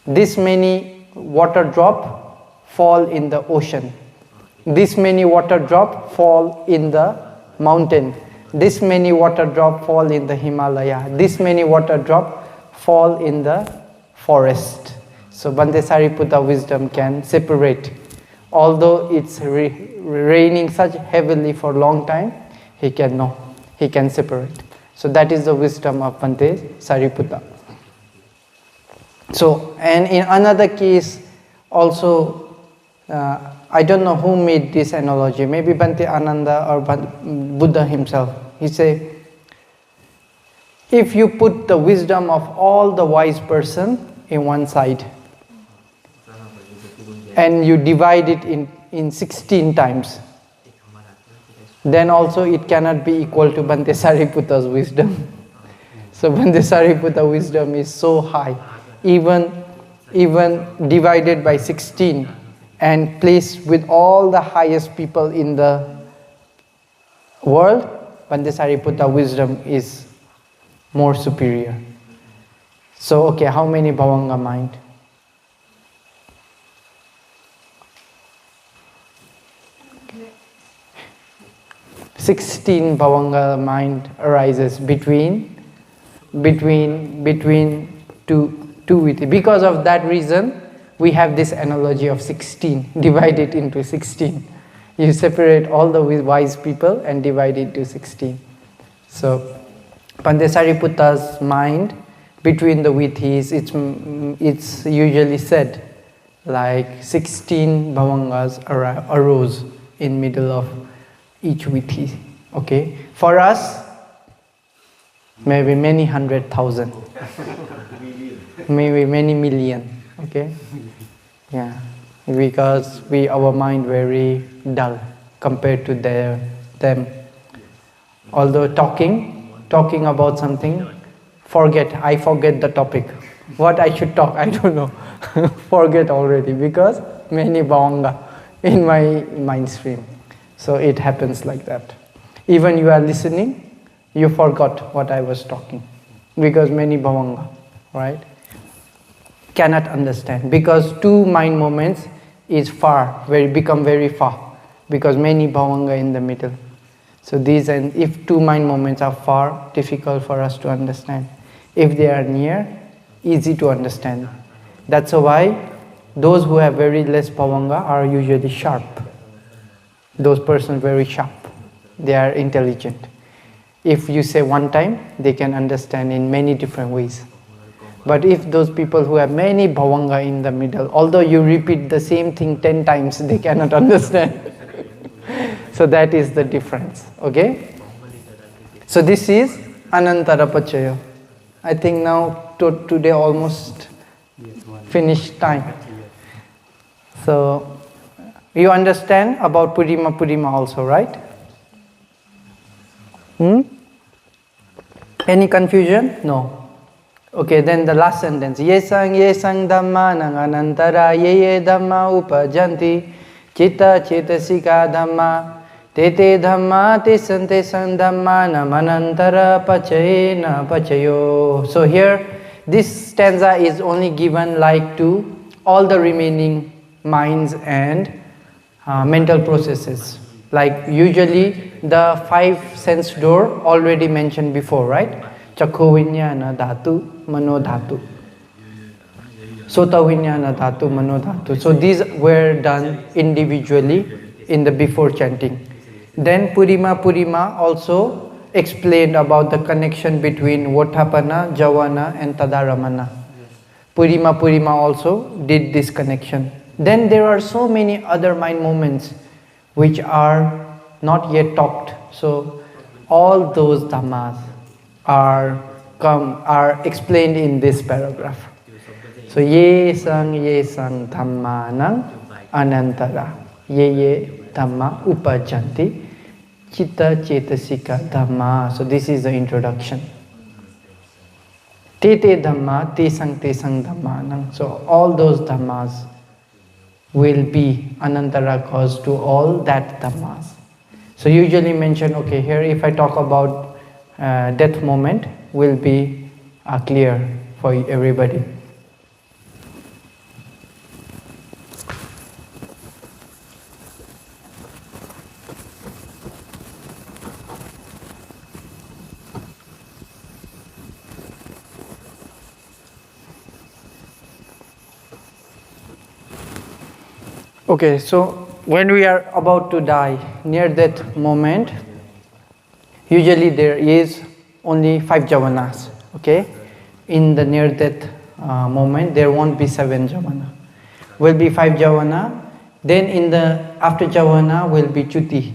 this many water drop fall in the ocean. This many water drop fall in the mountain. This many water drop fall in the Himalaya. This many water drop fall in the forest. So Bhante Sariputta wisdom can separate. Although it's raining such heavily for a long time, he can know. He can separate. So that is the wisdom of Bhante Sariputta. So, and in another case, also, I don't know who made this analogy, maybe Bhante Ananda or Buddha himself. He said, if you put the wisdom of all the wise person in one side, and you divide it in 16 times, then also it cannot be equal to Bhante Sariputta's wisdom. So Bhante Sariputta wisdom is so high. Even divided by 16 and placed with all the highest people in the world, Bhante Sariputta wisdom is more superior. So okay, how many bhavanga mind? Okay. 16 bhavanga mind arises between two with it. Because of that reason, we have this analogy of 16, divide it into 16. You separate all the wise people and divide it into 16. So, Bhante Sariputta's mind between the Vithis, it's usually said like 16 bhavangas arose in middle of each Vithi. Okay, for us, maybe many 100,000. Maybe many million, okay? Yeah, because our mind very dull compared to them. Although talking about something, I forget the topic. What I should talk, I don't know. Forget already because many bhavanga in my mind stream. So it happens like that. Even you are listening, you forgot what I was talking because many bhavanga, right? Cannot understand because 2 mind moments is become very far because many bhavanga in the middle. So these, and if 2 mind moments are far, difficult for us to understand. If they are near, easy to understand. That's why those who have very less bhavanga are usually sharp. Those persons very sharp. They are intelligent. If you say one time, they can understand in many different ways. But if those people who have many bhavanga in the middle, although you repeat the same thing 10 times, they cannot understand. So that is the difference. Okay? So this is Anantara Pachaya. I think now today almost finished time. So you understand about Purima also, right? Any confusion? No. Okay, then the last sentence. Yesang dhamma nang anantara ye dhamma upajanti chitta chetasika dhamma tete dhamma tesang dhamma nam anantara pachayena pachayo. So here, this stanza is only given like to all the remaining minds and mental processes. Like usually the 5 sense door already mentioned before, right? Chakhu vinyana dhatu, mano dhatu. Sota vinyana dhatu, mano dhatu. So these were done individually in the before chanting. Then Purima also explained about the connection between Votapana, Javana and Tadaramana. Purima also did this connection. Then there are so many other mind movements which are not yet talked. So all those dhammas are explained in this paragraph. So ye sang dhammanang anantara ye dhamma upajanti chitta chetasika dhamma. So this is the introduction. Tete dhamma tesang dhammanang. So all those dhammas will be anantara cause to all that dhammas. So usually mention, okay, here if I talk about death moment, will be clear for everybody. Okay, so when we are about to die, near that moment, usually there is only 5 javanas. Okay, in the near death moment, there won't be 7 javana. Will be 5 javana. Then in the after javana will be chuti.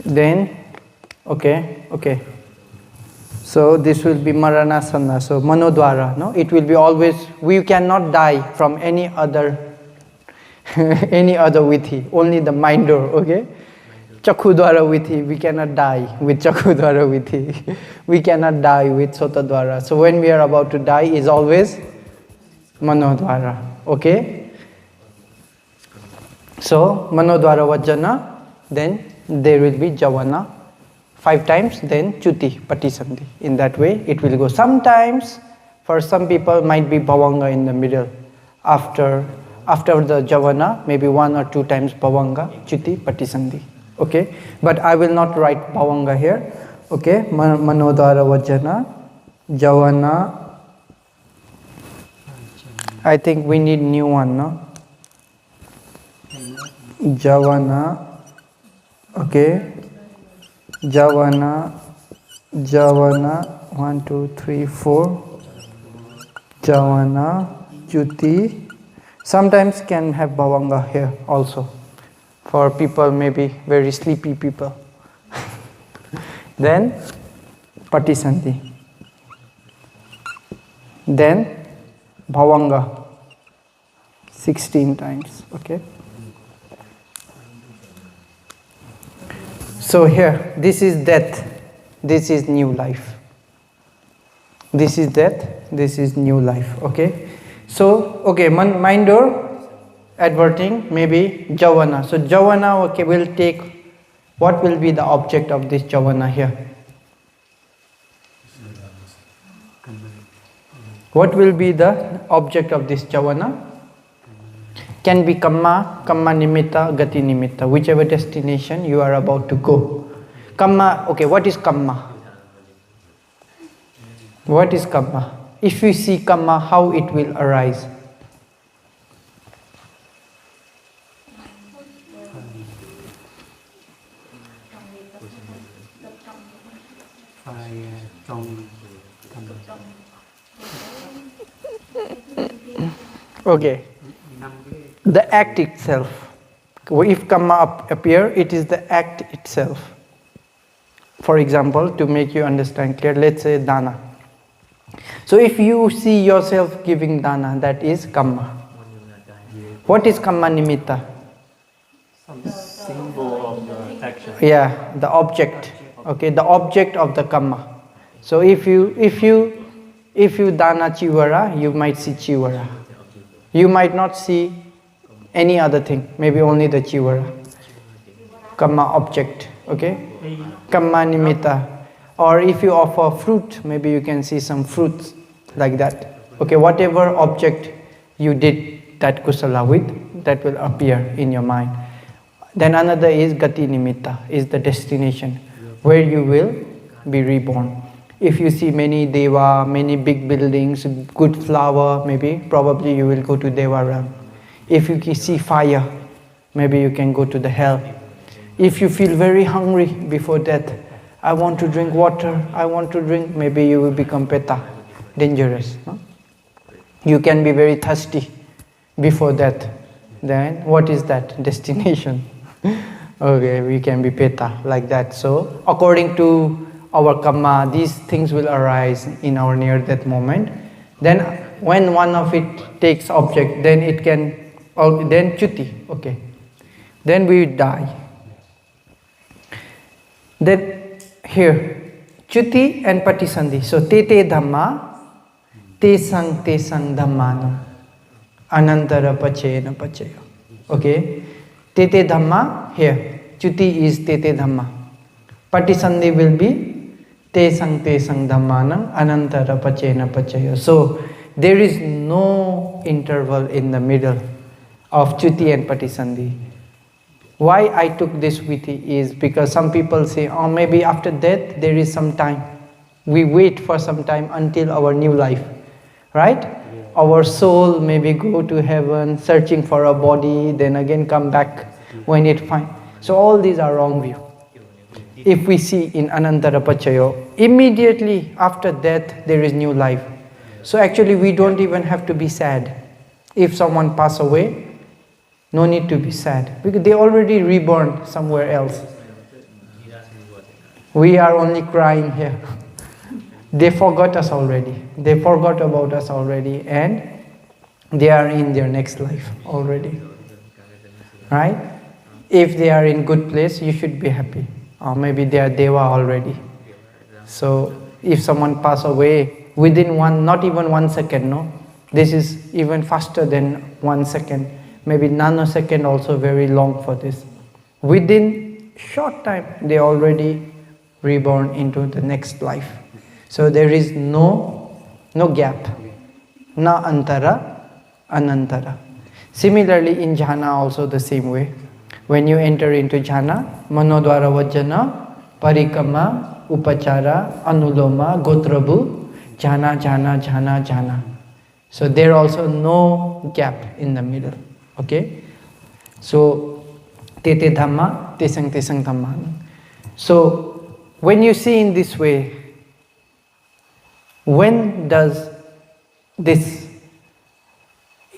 Then, okay. So this will be maranasana. So manodwara. No, it will be always. We cannot die from any other vidhi, only the mind door, okay? Chakudwara vidhi, we cannot die with Chakudwara vidhi. We cannot die with Sotadwara. So when we are about to die is always Manodwara, okay? So Manodwara Vajjana, then there will be Javana 5 times, then Chuti, Patisandhi. In that way it will go. Sometimes for some people might be Bhavanga in the middle. After the Javana, maybe 1 or 2 times Bhavanga, Chuti, Patisandhi. Okay? But I will not write Bhavanga here. Okay? Manodara Vajjana, Javana. I think we need new one, no? Javana. Okay? Javana. 1, 2, 3, 4. Javana, Chuti. Sometimes can have Bhavanga here also. For people, maybe very sleepy people. Then Patisandhi. Then Bhavanga 16 times. Okay. So here, this is death. This is new life. This is death. This is new life. Okay. So, okay, mind door adverting maybe Javana. So Javana, okay, will take, what will be the object of this Javana here? What will be the object of this Javana? Can be Kamma Nimitta, Gati Nimitta, whichever destination you are about to go. Kamma, okay, what is Kamma? What is kamma? If we see kamma, how it will arise? Phải trong Okay. The act itself. If kamma appear, it is the act itself. For example, to make you understand clear, let's say dana. So if you see yourself giving dana, that is kamma. What is kamma nimitta? Some symbol of the action. Yeah, the object. Okay, the object of the kamma. So if you dana chivara, you might see chivara. You might not see any other thing, maybe only the chivara. Kamma object, okay? Kamma nimitta. Or if you offer fruit, maybe you can see some fruits like that. Okay, whatever object you did that kusala with, that will appear in your mind. Then another is gati nimitta, is the destination where you will be reborn. If you see many deva, many big buildings, good flower, maybe, probably you will go to deva realm. If you see fire, maybe you can go to the hell. If you feel very hungry before death, I want to drink water, I want to drink, maybe you will become peta, dangerous. No? You can be very thirsty before death. Then what is that? Destination. Okay, we can be peta, like that. So according to our kamma, these things will arise in our near-death moment. Then when one of it takes object, then it can, then chuti, okay. Then we die. Then here, chuti and patisandhi. So tete dhamma, tesang dhammanam, anantara pachena pachayo. Okay. Tete dhamma, here, chuti is tete dhamma. Patisandhi will be tesang dhammanam, anantara pachena pachayo. So there is no interval in the middle of chuti and patisandhi. Why I took this viti is because some people say, oh, maybe after death there is some time. We wait for some time until our new life, right? Yeah. Our soul maybe go to heaven searching for a body, then again come back when it finds. So all these are wrong view. If we see in Anantara Pachayo, immediately after death there is new life. So actually we don't even have to be sad. If someone pass away, no need to be sad, because they already reborn somewhere else. We are only crying here. They forgot us already. They forgot about us already, and they are in their next life already. Right? If they are in good place, you should be happy. Or maybe they are deva already. So if someone pass away within not even 1 second, no? This is even faster than 1 second. Maybe nanosecond also very long for this. Within short time, they already reborn into the next life. So there is no gap. Na antara, anantara. Similarly in jhana also the same way. When you enter into jhana, manodwara vajjana, parikama, upachara, anuloma, gotrabu, jhana. So there also no gap in the middle. Okay? So, tete dhamma, tesang dhamma. So, when you see in this way, when does this,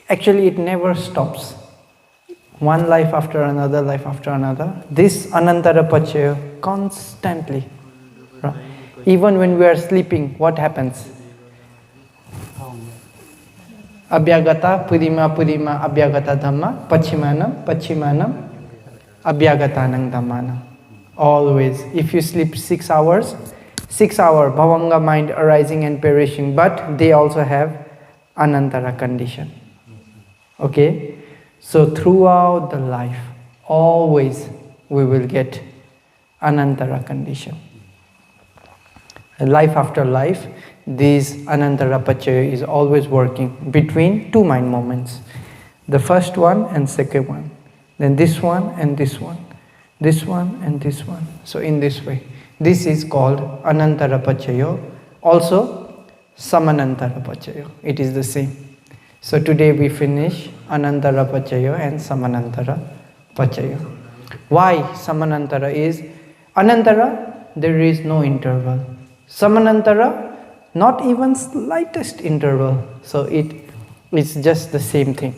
actually it never stops. One life after another, life after another. This anantara pachaya constantly. Right? Even when we are sleeping, what happens? Abhyagata, purima, abhyagata dhamma, pachimanam, abhyagatanang dhammanam. Always. If you sleep 6 hours, 6 hour bhavanga mind arising and perishing, but they also have anantara condition. Okay? So throughout the life, always we will get anantara condition. Life after life, this anantara pachaya is always working between two mind moments. The first one and second one. Then this one and this one. This one and this one. So in this way. This is called anantara pachaya. Also Samanantara Pachayo. It is the same. So today we finish Anantara Pachayo and Samanantara Pachayo. Why Samanantara is? Anantara, there is no interval. Samanantara, not even slightest interval. So it's just the same thing.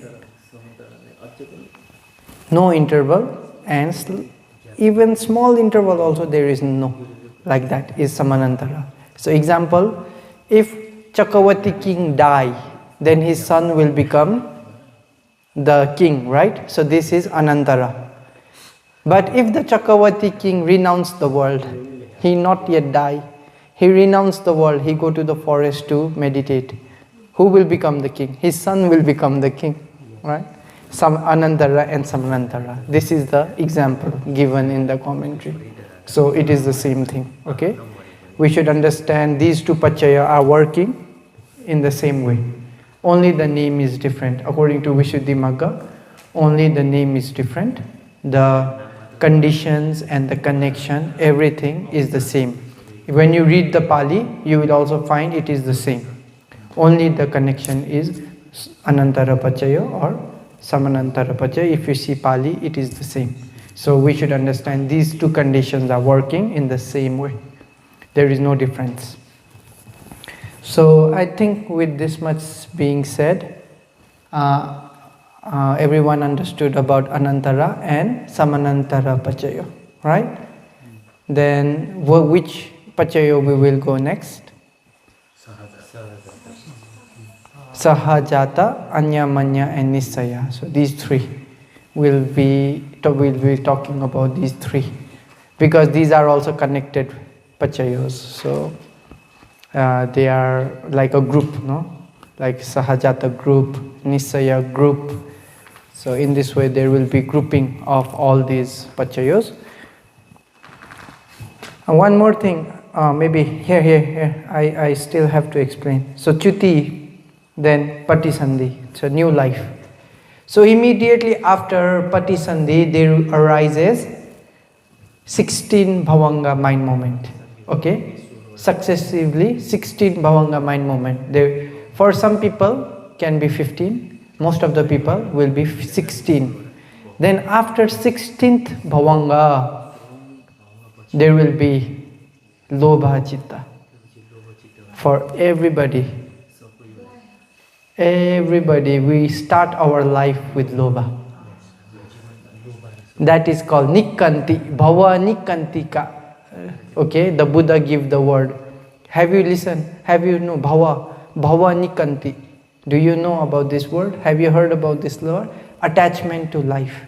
No interval, and even small interval also there is no. Like that is Samanantara. So example, if Chakravarti king die, then his son will become the king, right? So this is Anantara. But if the Chakravarti king renounced the world, he not yet die, he renounced the world, he go to the forest to meditate, who will become the king? His son will become the king, right? Some Anantara and Samanantara. This is the example given in the commentary. So it is the same thing, okay? We should understand these two Pachaya are working in the same way. Only the name is different. According to Vishuddhimagga, only the name is different. The conditions and the connection, everything is the same. When you read the Pali, you will also find it is the same. Only the connection is Anantara Pachaya or Samanantara Pachaya. If you see Pali, it is the same. So we should understand these two conditions are working in the same way. There is no difference. So I think with this much being said, everyone understood about Anantara and Samanantara Pachaya, right? Then which Pachaya we will go next? Sahajata, Anyamanya and Nisaya. So these three we'll be talking about these three, because these are also connected Pachayos. So they are like a group, no? Like Sahajata group, Nisaya group. So in this way there will be grouping of all these Pachayos. And one more thing, maybe here, I still have to explain. So Chuti, then Patisandhi, it's a new life. So immediately after Patisandhi, there arises 16 Bhavanga mind moment. Okay? Successively 16 Bhavanga mind moment. There, for some people can be 15, most of the people will be 16. Then after 16th Bhavanga, there will be Lobha Chitta. For everybody, we start our life with Lobha. That is called Nikkanti, Bhava Nikkantika. Okay, the Buddha give the word. Have you listened? Have you know Bhava Nikkanti? Do you know about this word? Have you heard about this word? Attachment to life.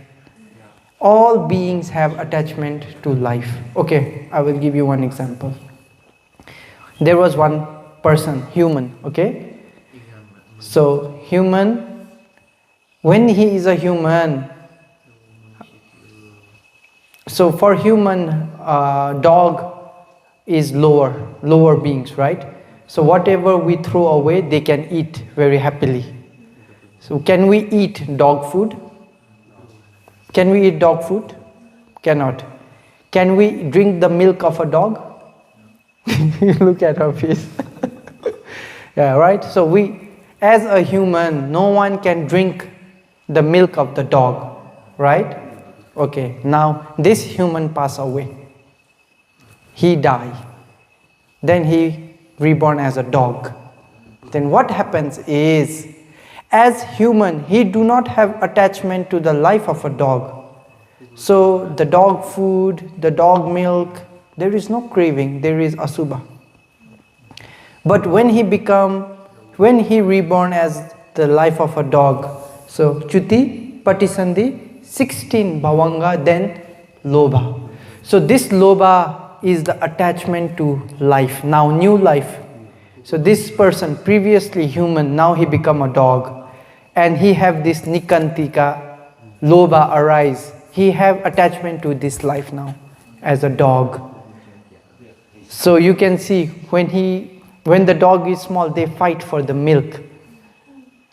All beings have attachment to life. Okay, I will give you one example. There was one person, human, okay? So, human, when he is a human, so for human, dog is lower beings, right? So whatever we throw away, they can eat very happily. So can we eat dog food? Can we eat dog food? Cannot. Can we drink the milk of a dog? Look at her face. Yeah, right? So we, as a human, no one can drink the milk of the dog, right? Okay, now this human pass away. He die. Then he reborn as a dog. Then what happens is, as human, he do not have attachment to the life of a dog. So the dog food, the dog milk, there is no craving, there is asubha. But when he reborn as the life of a dog, so Chuti, Patisandhi, 16 Bhavanga, then Lobha. So this Lobha is the attachment to life, now new life. So this person, previously human, now he become a dog. And he have this Nikantika, Lobha arise. He have attachment to this life now, as a dog. So you can see, when the dog is small, they fight for the milk.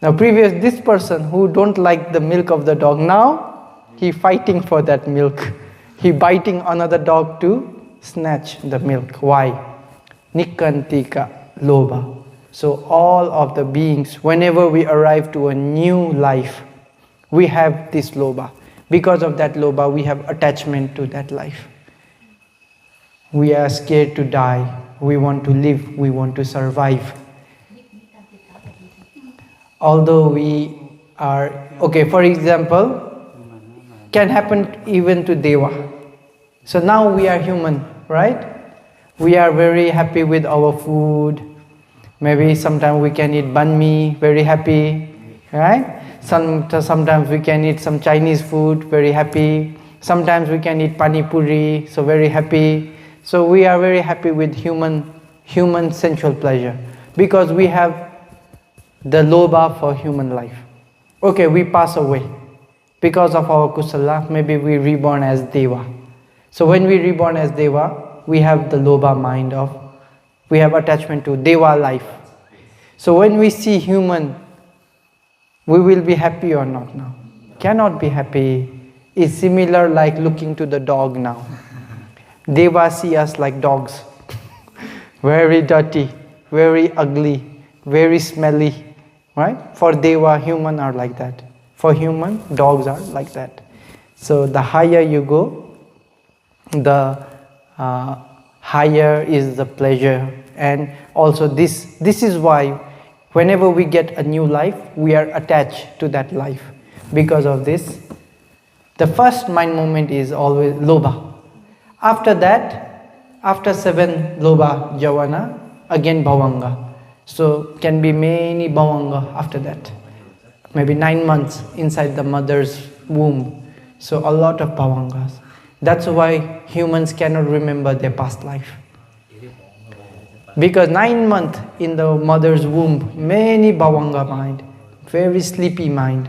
Now this person who don't like the milk of the dog, now he fighting for that milk. He biting another dog to snatch the milk. Why? Nikantika, Lobha. So all of the beings, whenever we arrive to a new life, we have this lobha. Because of that lobha, we have attachment to that life. We are scared to die. We want to live. We want to survive. Although we are, okay, for example, can happen even to Deva. So now we are human, right? We are very happy with our food. Maybe sometimes we can eat banh mi, very happy, right? Sometimes we can eat some Chinese food, very happy. Sometimes we can eat pani puri, so very happy. So we are very happy with human sensual pleasure because we have the lobha for human life. Okay, we pass away. Because of our kusala, maybe we reborn as Deva. So when we reborn as Deva, we have the lobha mind of, we have attachment to Deva life. So when we see human, we will be happy or not now? Cannot be happy. It's similar like looking to the dog now. Deva see us like dogs. Very dirty, very ugly, very smelly. Right? For Deva, human are like that. For human, dogs are like that. So the higher you go, the higher is the pleasure. And also this is why whenever we get a new life, we are attached to that life. Because of this, the first mind movement is always lobha. After that, after 7 lobha javana, again bhavanga. So can be many bhavanga after that. Maybe 9 months inside the mother's womb. So a lot of bhavangas. That's why humans cannot remember their past life. Because 9 months in the mother's womb, many bhavanga mind, very sleepy mind.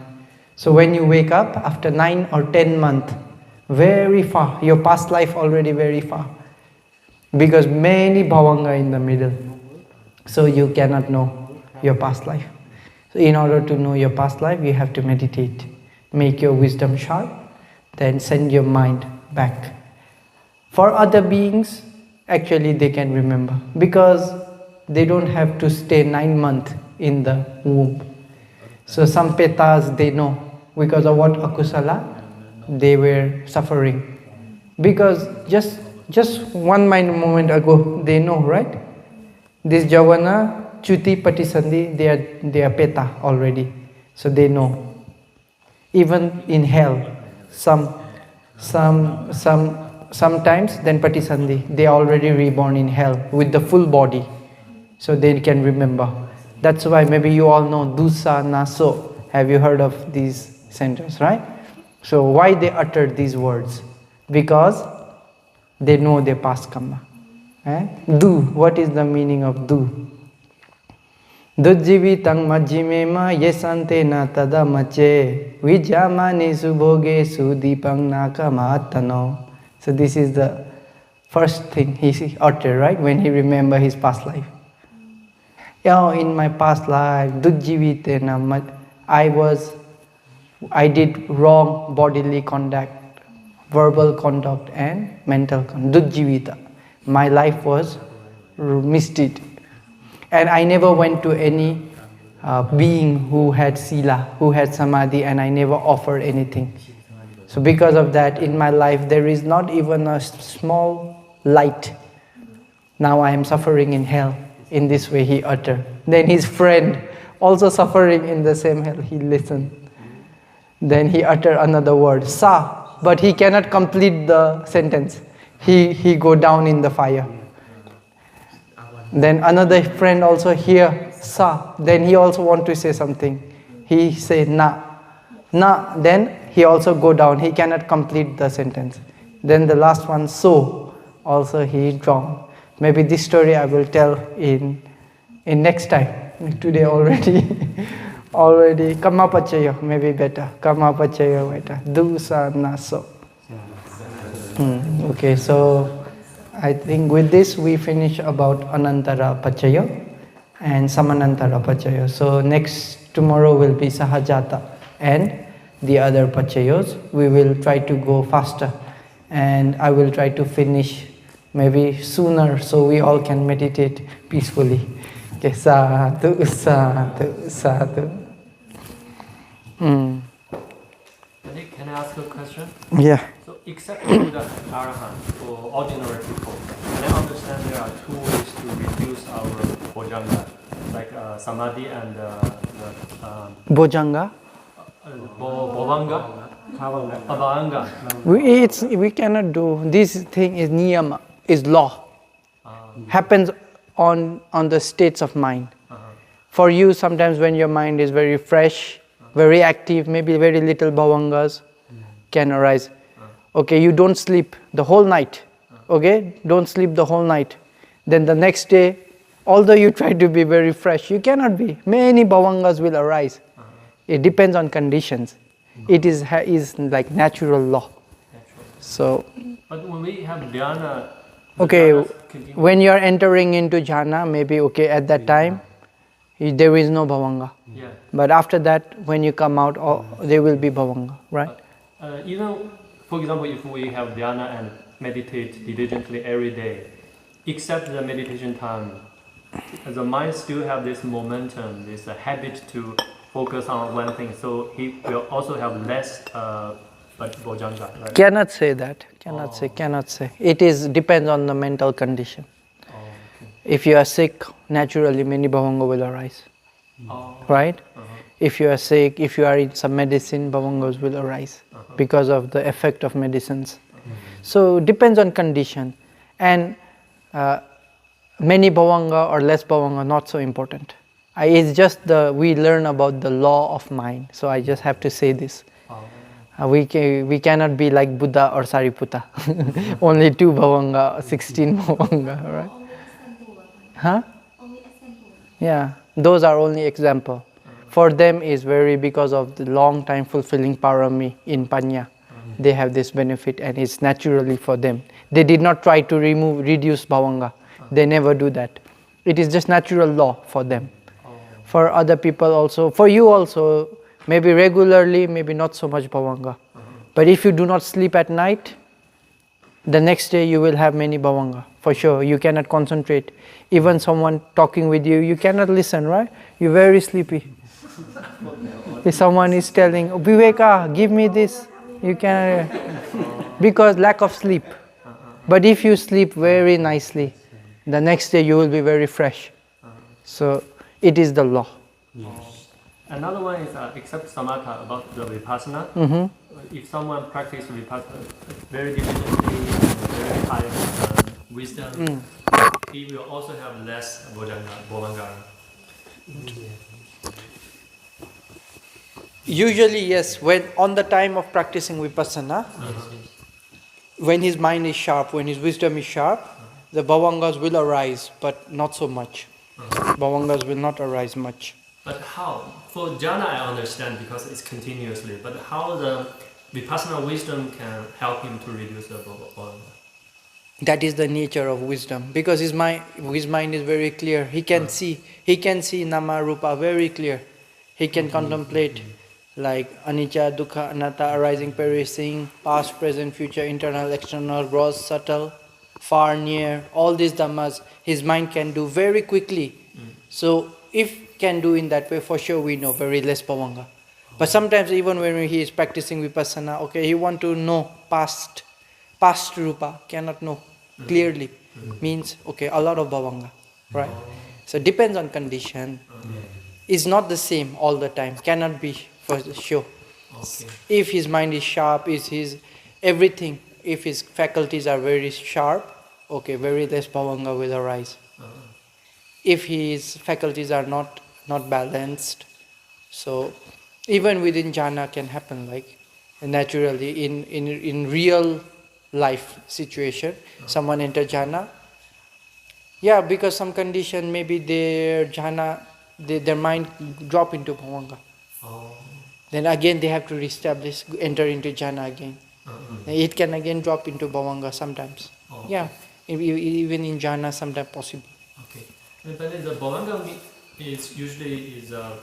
So when you wake up after 9 or 10 months, very far, your past life already very far. Because many bhavanga in the middle. So you cannot know your past life. So in order to know your past life, you have to meditate. Make your wisdom sharp, then send your mind back. For other beings, actually they can remember. Because they don't have to stay 9 months in the womb. So some petas, they know. Because of what akusala, they were suffering. Because just one moment ago, they know, right? This javana, chuti, patisandhi, they are peta already. So they know. Even in hell, sometimes then patisandhi, they are already reborn in hell with the full body. So they can remember. That's why maybe you all know dusa, naso. Have you heard of these centers, right? So why they uttered these words? Because they know their past karma. Du, what is the meaning of du? Dujjivitang majjimema yesantena tadamache vijamani subhoge sudipang nakamatano. So this is the first thing he uttered, right? When he remembered his past life. In my past life, dujjivitena, I did wrong bodily conduct, verbal conduct and mental conduct. Dujjivita. My life was misdeed. And I never went to any being who had sila, who had samadhi, and I never offered anything. So because of that, in my life, there is not even a small light. Now I am suffering in hell. In this way he uttered. Then his friend, also suffering in the same hell, he listened. Then he uttered another word, sa, but he cannot complete the sentence. He go down in the fire. Then another friend also hear sa. Then he also want to say something. He say na. Na. Then he also go down. He cannot complete the sentence. Then the last one so. Also he drown. Maybe this story I will tell in next time. Today already kama pachayo. Maybe better. Kama pachayo better. Du sa na so. Okay, so I think with this we finish about Anantara Pachayo and Samanantara Pachayo. So tomorrow will be Sahajata and the other Pachayos. We will try to go faster and I will try to finish maybe sooner so we all can meditate peacefully. Okay, sadhu, sadhu, sadhu. Can I ask a question? Yeah. So, except for the arahant, for ordinary people, can I understand there are two ways to reduce our bojjhanga, like samadhi and Bojjhanga. bhavanga? Bhavanga. We cannot do. This thing is niyama, is law. Happens on the states of mind. For you, sometimes when your mind is very fresh, very active, maybe very little bhavangas can arise. Okay, you don't sleep the whole night. Okay, don't sleep the whole night. Then the next day, although you try to be very fresh, you cannot be. Many bhavangas will arise. It depends on conditions. It is like natural law. So. But when we have dhyana. Okay, when you are entering into jhana, maybe at that time, there is no bhavanga. Yeah. But after that, when you come out, there will be bhavanga, right? Even, for example, if we have dhyana and meditate diligently every day, except the meditation time, the mind still have this momentum, this habit to focus on one thing. So he will also have less bojjhanga, right? Cannot say that. Cannot say. It depends on the mental condition. Okay. If you are sick, naturally many bhavanga will arise. Right? If you are sick, if you are in some medicine, bhavangas will arise because of the effect of medicines. So depends on condition. And many bhavanga or less bhavanga, not so important. It's just we learn about the law of mind. So I just have to say this. We cannot be like Buddha or Sariputta. Only 2 bhavanga, 16 bhavanga, right? Huh? Yeah, those are only example. For them is because of the long time fulfilling parami in Panya. They have this benefit and it's naturally for them. They did not try to reduce bhavanga. They never do that. It is just natural law for them. For other people also, for you also, maybe regularly, maybe not so much bhavanga. But if you do not sleep at night, the next day you will have many bhavanga. For sure, you cannot concentrate. Even someone talking with you, you cannot listen, right? You're very sleepy. If someone is telling, Viveka, give me this, you can, because lack of sleep. But if you sleep very nicely, the next day you will be very fresh. So it is the law. Another one is except samatha about the vipassana. If someone practices vipassana very diligently and very high wisdom, he will also have less bhavanga. Usually, yes, when on the time of practicing vipassana, when his mind is sharp, when his wisdom is sharp, the bhavangas will arise, but not so much. Bhavangas will not arise much. But how? For jhana I understand because it's continuously, but how the vipassana wisdom can help him to reduce the bhavanga? That is the nature of wisdom, because his mind is very clear. He can see nama rupa very clear. He can contemplate like anicca, dukkha, anatta, arising, perishing, past, present, future, internal, external, gross, subtle, far, near, all these dhammas his mind can do very quickly. So if can do in that way, for sure we know very less bhavanga. But sometimes even when he is practicing vipassana, he want to know past rupa, cannot know clearly. Means, a lot of bhavanga, right? So depends on condition. Is not the same all the time, cannot be for sure. If his mind is sharp, if his faculties are very sharp, very less bhavanga will arise. If his faculties are not balanced, so even within jhana can happen like naturally in real life situation, someone enter jhana, because some condition, maybe their jhana, their mind drop into bhavanga. Then again they have to reestablish, enter into jhana again. It can again drop into bhavanga sometimes. Even in jhana sometimes possible. But the bhavanga is usually the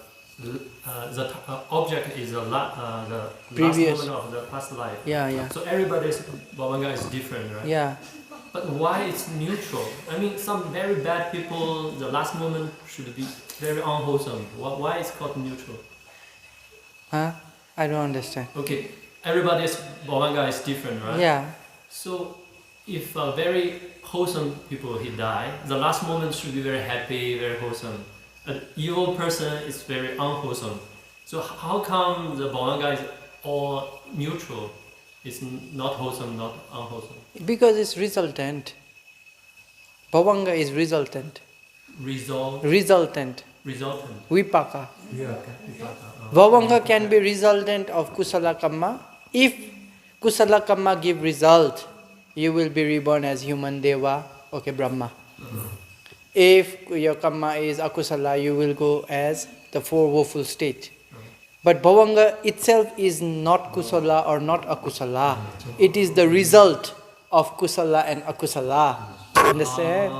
object is the previous last moment of the past life. Yeah. So everybody's bhavanga is different, right? Yeah. But why it's neutral? I mean, some very bad people, the last moment should be very unwholesome. Why it's called neutral? Huh? I don't understand. Okay, everybody's bhavanga is different, right? Yeah. So, if very wholesome people he die, the last moment should be very happy, very wholesome. An evil person is very unwholesome. So how come the bhavanga is all neutral? It's not wholesome, not unwholesome. Because it's resultant. Bhavanga is resultant. Resultant. Resultant. Vipaka. Yeah. Bhavanga can be resultant of kusala kamma. If kusala kamma give result, you will be reborn as human deva, okay, Brahma. If your kamma is akusala, you will go as the four woeful state. But bhavanga itself is not kusala or not akusala. It is the result of kusala and akusala. Understand?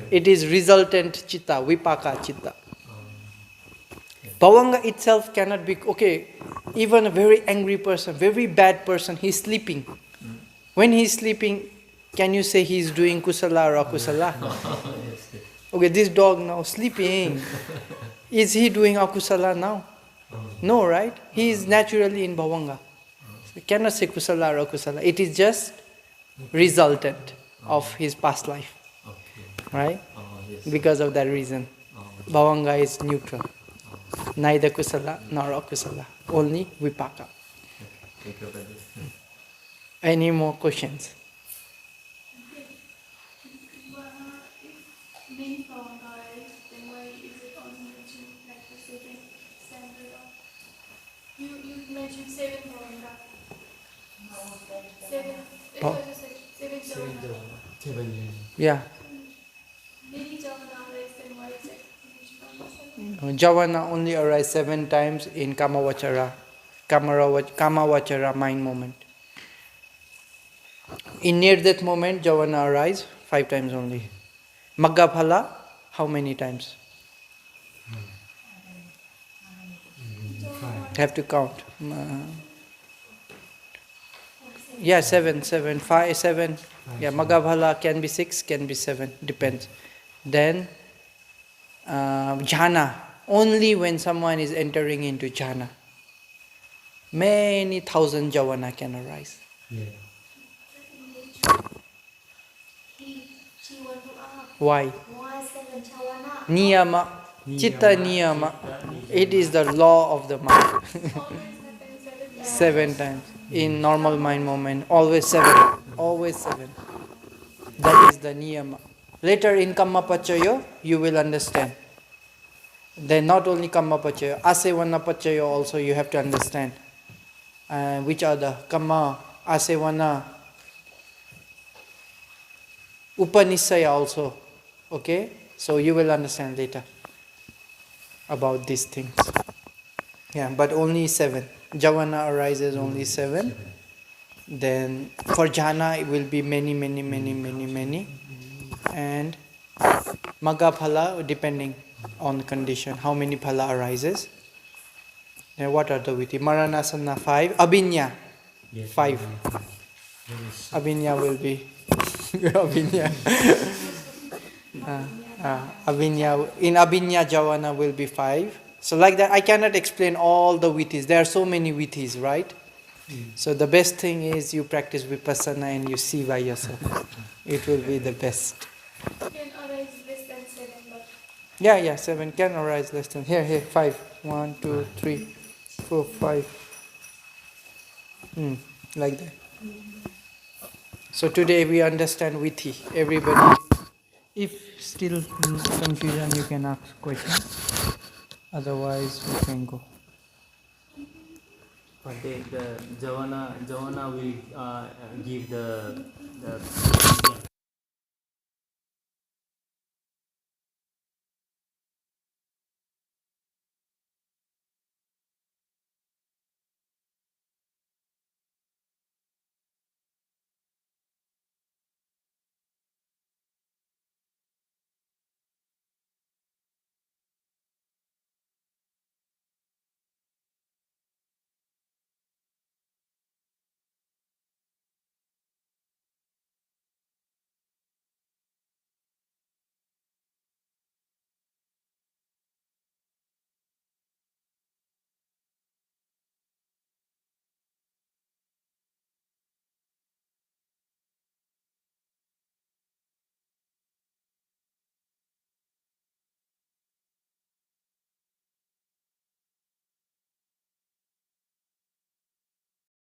It is resultant chitta, vipaka chitta. Bhavanga itself cannot be, okay, even a very angry person, very bad person, he's sleeping. When he's sleeping, can you say he's doing kusala or akusala? Okay, this dog now sleeping. Is he doing akusala now? No, right? He is naturally in bhavanga. So you cannot say kusala or akusala. It is just resultant of his past life. Right? Because of that reason. Bhavanga is neutral. Neither kusala nor akusala. Only vipaka. Any more questions? If being traumatized, then why is it only mentioned like the second standard of? You mentioned seven Bhavanga. Seven. It was just like seven Bhavanga. Yeah. Many Bhavanga arise, then why is it mentioned only seven? Javana only arise 7 times in Kamavachara. Kamavachara mind moment. In near death moment, Javana arise 5 times only. Maggaphala, how many times? Have to count. Yeah, 7, 5, 7. Yeah, Maggaphala can be 6, can be 7, depends. Then jhana, only when someone is entering into jhana. Many thousand javana can arise. Yeah. Why? Niyama, chitta niyama. It is the law of the mind. 7 times. In normal mind moment, always 7. Always 7. That is the niyama. Later in Kamma Pachayo, you will understand. Then not only Kamma Pachayo, Asevana Pachayo also you have to understand. Which are the Kamma, Asevana, Upanisaya also. Okay? So you will understand later about these things. Yeah, but only 7. Javana arises only 7. Then for jhana it will be many. And Magga phala depending on the condition, how many phala arises. Then what are the viti? Maranasana 5. Abhinya 5. Abhinya will be Abhinya. Abhinya, in Abhinya Javana will be 5. So like that, I cannot explain all the vitis. There are so many vitis, right? So the best thing is you practice Vipassana and you see by yourself. It will be the best. Can arise less than 7, but Yeah, 7 can arise less than. Here, 5. 1, 2, 3, 4, 5. Like that. So today we understand Viti. Everybody, if still confusion, you can ask questions. Otherwise, we can go. But the Javana will give the